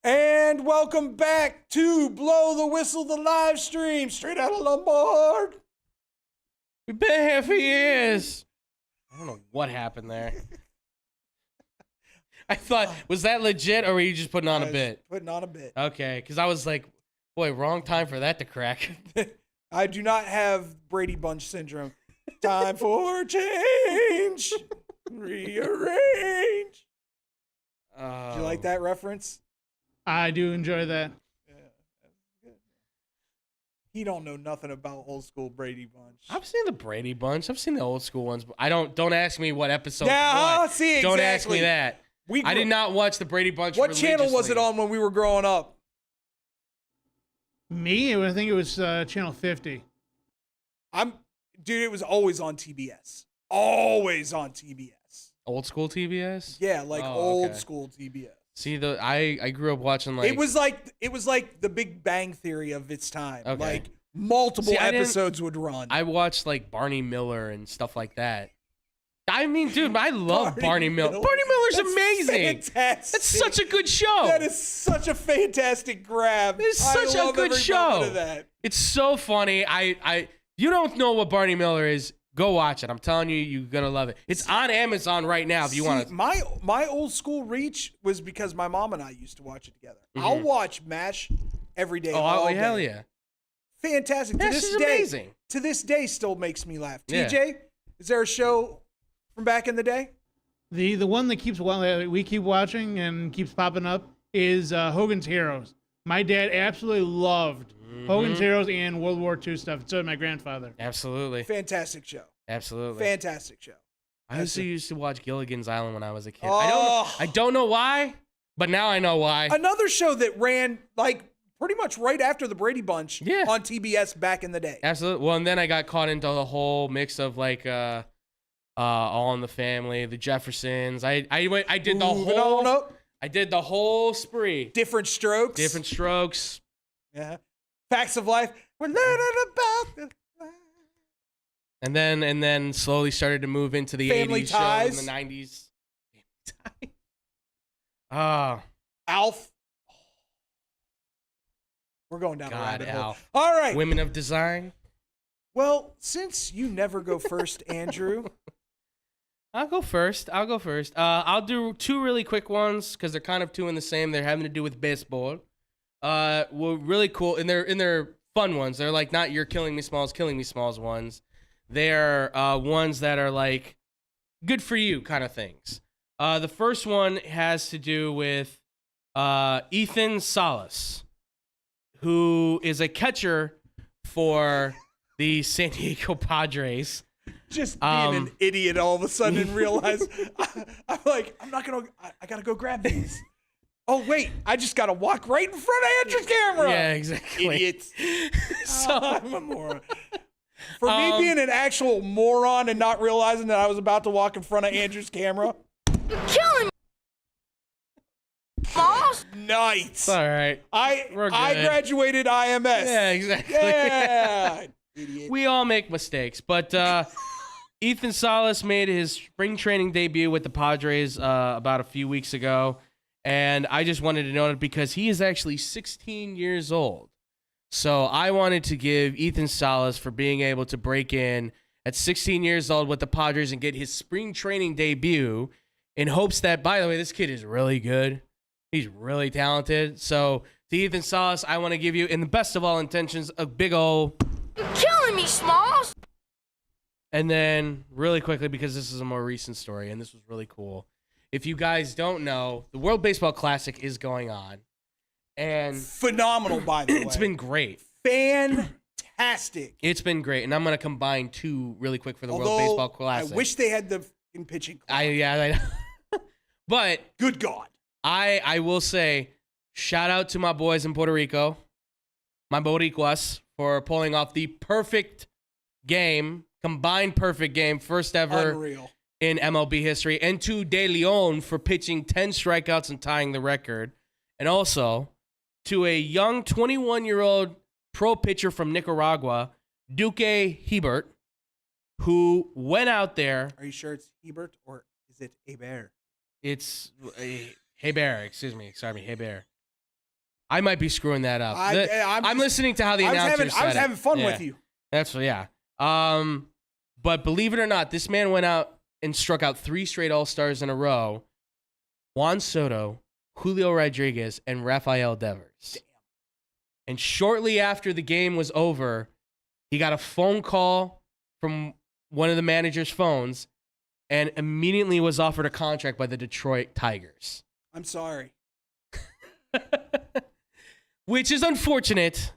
And welcome back to Blow the Whistle, the live stream, straight out of Lombard. We've been here for years. I don't know what happened there. I thought, was that legit or were you just putting on a bit? Putting on a bit. Okay, because I was like, boy, wrong time for that to crack. I do not have Brady Bunch syndrome. Time for change. Rearrange. Did you like that reference? I do enjoy that. He don't know nothing about old school Brady Bunch. I've seen the Brady Bunch. I've seen the old school ones, but don't ask me what episode. Yeah, what. see, Don't ask exactly. me that. I did not watch the Brady Bunch. What channel was it on when we were growing up? Me, I think it was channel 50. Dude, it was always on TBS. Always on TBS. Old school TBS? Yeah, like Oh, old okay. school TBS. See, I grew up watching like It was like the Big Bang Theory of its time. Okay. Like multiple See, I didn't- episodes would run. I watched like Barney Miller and stuff like that. I mean, dude, I love Barney Miller. Barney Miller's That's amazing. Fantastic. That's such a good show. That is such a fantastic grab. It's I such a love good every show. moment of that. It's so funny. You don't know what Barney Miller is. Go watch it. I'm telling you, you're gonna love it. It's on Amazon right now if you want to. My old school reach was because my mom and I used to watch it together. I'll watch MASH every day. all day. Hell yeah. Fantastic. MASH is amazing. To this day, still makes me laugh. Yeah. TJ, is there a show from back in the day? The one that we keep watching and keeps popping up is Hogan's Heroes. My dad absolutely loved Hogan's Heroes and World War II stuff. So did my grandfather. Absolutely. Fantastic show. Absolutely. Fantastic show. I also used to watch Gilligan's Island when I was a kid. Oh. I don't know why, but now I know why. Another show that ran like pretty much right after the Brady Bunch Yeah. on TBS back in the day. Absolutely. Well, and then I got caught into the whole mix of like All in the Family, the Jeffersons. I did the Moving on whole up. I did the whole spree. Different Strokes. Different Strokes. Yeah. Facts of Life. We're learning about the life. And then slowly started to move into the Family 80s Ties. show in the 90s. Family Ties. Alf. We're going down a God, rabbit hole. Alf. All right. Women of Design. Well, since you never go first, Andrew. I'll go first. I'll do two really quick ones because they're kind of two in the same. They're having to do with baseball. Well, really cool, and they're fun ones. They're like not your killing me smalls ones. They're ones that are like good for you kind of things. The first one has to do with Ethan Salas, who is a catcher for the San Diego Padres. Just being an idiot all of a sudden and realize I'm like, I gotta go grab these. Oh wait, I just gotta walk right in front of Andrew's camera. Yeah, exactly. Idiots. So I'm a moron. For me being an actual moron and not realizing that I was about to walk in front of Andrew's camera. Killing me, boss. Nice. all right. We're I good. graduated IMS. Yeah, exactly. Yeah. Idiot. We all make mistakes, but Ethan Salas made his spring training debut with the Padres about a few weeks ago, and I just wanted to note it because he is actually 16 years old. So I wanted to give Ethan Salas for being able to break in at 16 years old with the Padres and get his spring training debut in hopes that, by the way, this kid is really good. He's really talented. So to Ethan Salas, I want to give you, in the best of all intentions, a big ol'... Killing me, Smalls. And then, really quickly, because this is a more recent story, and this was really cool. If you guys don't know, the World Baseball Classic is going on. And Phenomenal, by the way. it's been great. Fantastic. It's been great. And I'm going to combine two really quick for the Although, World Baseball Classic. I wish they had the fucking pitching clock. But Good God. I will say, shout out to my boys in Puerto Rico, my Boricuas, for pulling off the perfect game, combined perfect game, first ever Unreal. in MLB history, and to De Leon for pitching 10 strikeouts and tying the record, and also to a young 21-year-old pro pitcher from Nicaragua, Duque Hebert, who went out there. Are you sure it's Hebert or is it Hebert? It's Hebert, excuse me. Sorry, Hebert. I might be screwing that up. I'm listening to how the announcers said I was having fun with you. That's yeah. But believe it or not, this man went out and struck out 3 straight All-Stars in a row. Juan Soto, Julio Rodriguez, and Rafael Devers. Damn. And shortly after the game was over, he got a phone call from one of the manager's phones and immediately was offered a contract by the Detroit Tigers. I'm sorry. Which is unfortunate,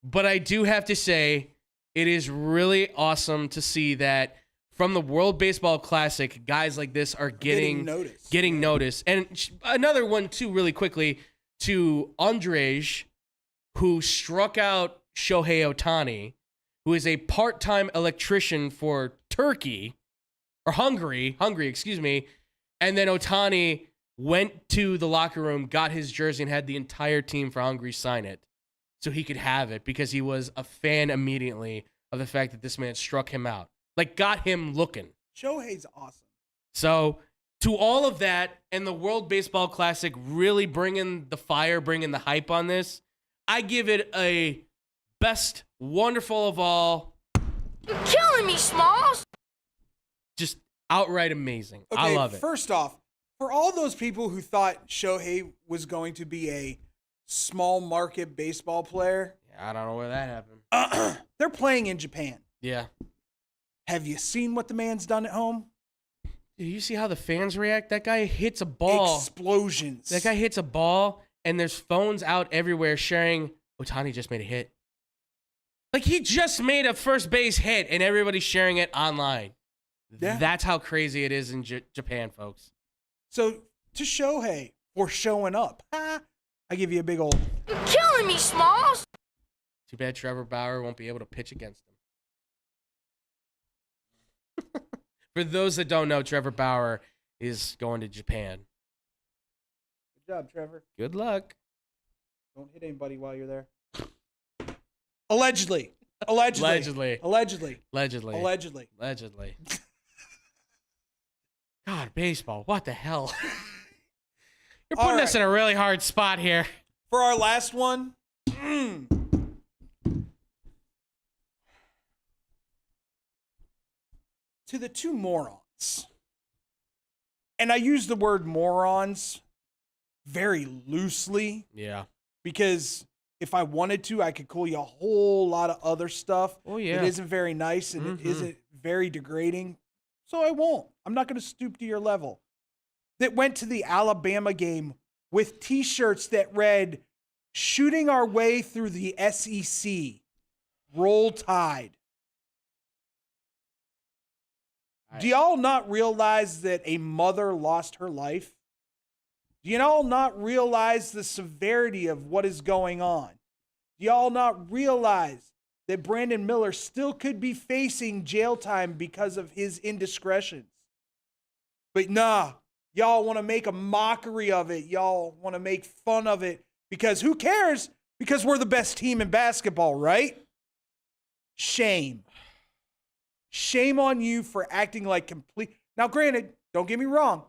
but I do have to say it is really awesome to see that from the World Baseball Classic, guys like this are getting noticed. And another one, too, really quickly, to Andrej, who struck out Shohei Ohtani, who is a part-time electrician for Hungary, excuse me, and then Ohtani went to the locker room, got his jersey, and had the entire team for Hungary sign it so he could have it because he was a fan immediately of the fact that this man struck him out. Like, got him looking. Shohei's awesome. So, to all of that and the World Baseball Classic really bringing the fire, bringing the hype on this, I give it a best wonderful of all. You're killing me, Smalls. Just outright amazing. Okay, I love it. First off, for all those people who thought Shohei was going to be a small market baseball player, I don't know where that happened. They're playing in Japan. Yeah. Have you seen what the man's done at home? Do you see how the fans react? That guy hits a ball. Explosions. That guy hits a ball, and there's phones out everywhere sharing, Ohtani just made a hit. Like, he just made a first base hit, and everybody's sharing it online. Yeah. That's how crazy it is in Japan, folks. So, to Shohei, for showing up, I give you a big old... You're killing me, Smalls. Too bad Trevor Bauer won't be able to pitch against him. For those that don't know, Trevor Bauer is going to Japan. Good job, Trevor. Good luck. Don't hit anybody while you're there. Allegedly. Allegedly. God, baseball. What the hell? You're putting us in a really hard spot here. For our last one. To the two morons. And I use the word morons very loosely. Yeah. Because if I wanted to, I could call you a whole lot of other stuff. Oh, yeah. It isn't very nice and it isn't very degrading. So I won't. I'm not going to stoop to your level. That went to the Alabama game with T-shirts that read, "Shooting our way through the SEC. Roll Tide." Do y'all not realize that a mother lost her life? Do y'all not realize the severity of what is going on? Do y'all not realize that Brandon Miller still could be facing jail time because of his indiscretions? But nah, y'all want to make a mockery of it. Y'all want to make fun of it because who cares? Because we're the best team in basketball, right? Shame. Shame on you for acting like complete. Now, granted, don't get me wrong.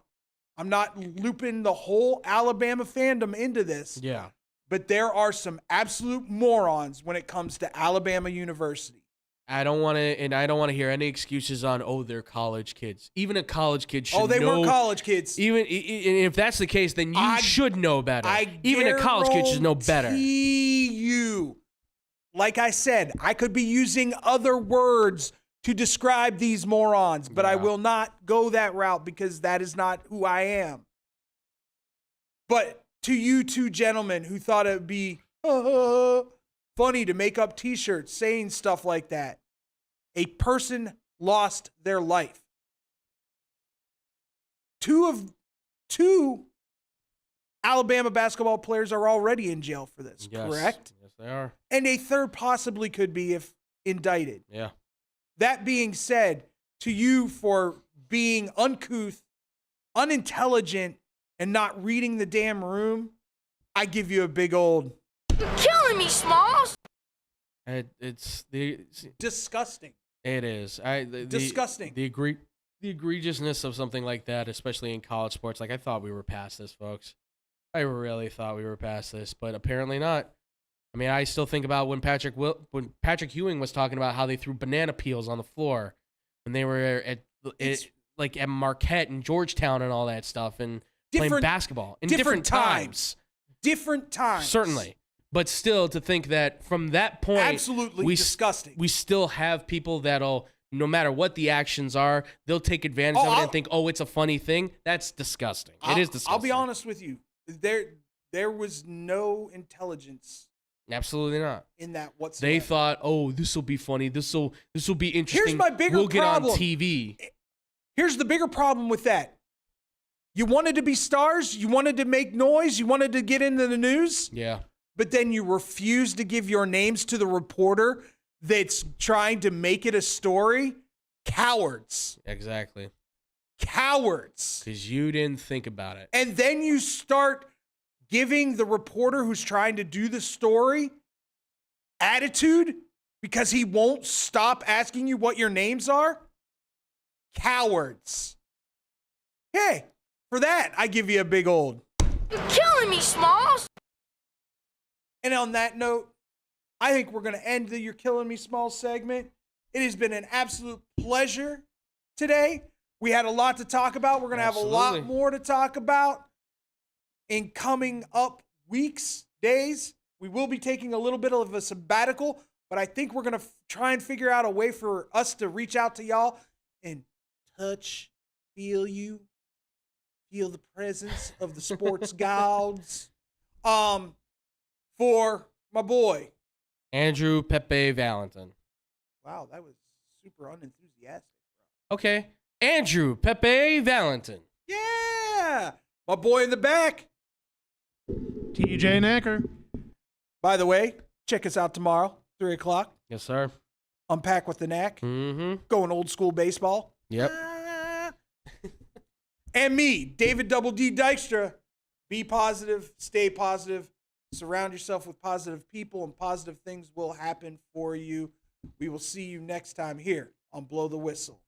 I'm not looping the whole Alabama fandom into this. Yeah. But there are some absolute morons when it comes to Alabama University. I don't want to hear any excuses on, they're college kids. Even a college kid should know. Oh, they were college kids. Even if that's the case, then you should know better. Even a college kid should know better. You, like I said, I could be using other words to describe these morons, but I will not go that route because that is not who I am. But to you two gentlemen who thought it would be funny to make up T-shirts saying stuff like that, a person lost their life. Two Alabama basketball players are already in jail for this, correct? Yes, they are. And a third possibly could be if indicted. Yeah. That being said, to you for being uncouth, unintelligent, and not reading the damn room, I give you a big old... You're killing me, Smalls. It's disgusting. It is. Disgusting. The egregiousness of something like that, especially in college sports. Like, I thought we were past this, folks. I really thought we were past this, but apparently not. I mean, I still think about when Patrick Ewing was talking about how they threw banana peels on the floor when they were at Marquette and Georgetown and all that stuff and playing basketball in different times. Different times. Certainly. But still, to think that from that point, absolutely disgusting. We still have people that'll no matter what the actions are, they'll take advantage of it and think, oh, it's a funny thing. That's disgusting. It is disgusting. I'll be honest with you. There was no intelligence. Absolutely not. In that whatsoever. They thought, oh, this will be funny. This will be interesting. Here's my bigger we'll problem. Get on TV. Here's the bigger problem with that. You wanted to be stars. You wanted to make noise. You wanted to get into the news. Yeah. But then you refused to give your names to the reporter that's trying to make it a story. Cowards. Exactly. Cowards. Because you didn't think about it. And then you start giving the reporter who's trying to do the story attitude because he won't stop asking you what your names are. Cowards. Hey, for that, I give you a big old. You're killing me, Smalls. And on that note, I think we're going to end the You're Killing Me Smalls segment. It has been an absolute pleasure today. We had a lot to talk about. We're going to have a lot more to talk about in coming up weeks, days. We will be taking a little bit of a sabbatical, but I think we're going to try and figure out a way for us to reach out to y'all and touch, feel you, feel the presence of the sports gods. For my boy, Andrew Pepe Valentin. Wow, that was super unenthusiastic. Okay. Andrew Pepe Valentin. Yeah. My boy in the back, TJ Knacker. By the way, check us out tomorrow, 3 o'clock. Yes, sir. Unpack with the Knack. Mm-hmm. Going old school baseball. Yep. And me, David Double D Dykstra. Be positive, stay positive, surround yourself with positive people, and positive things will happen for you. We will see you next time here on Blow the Whistle.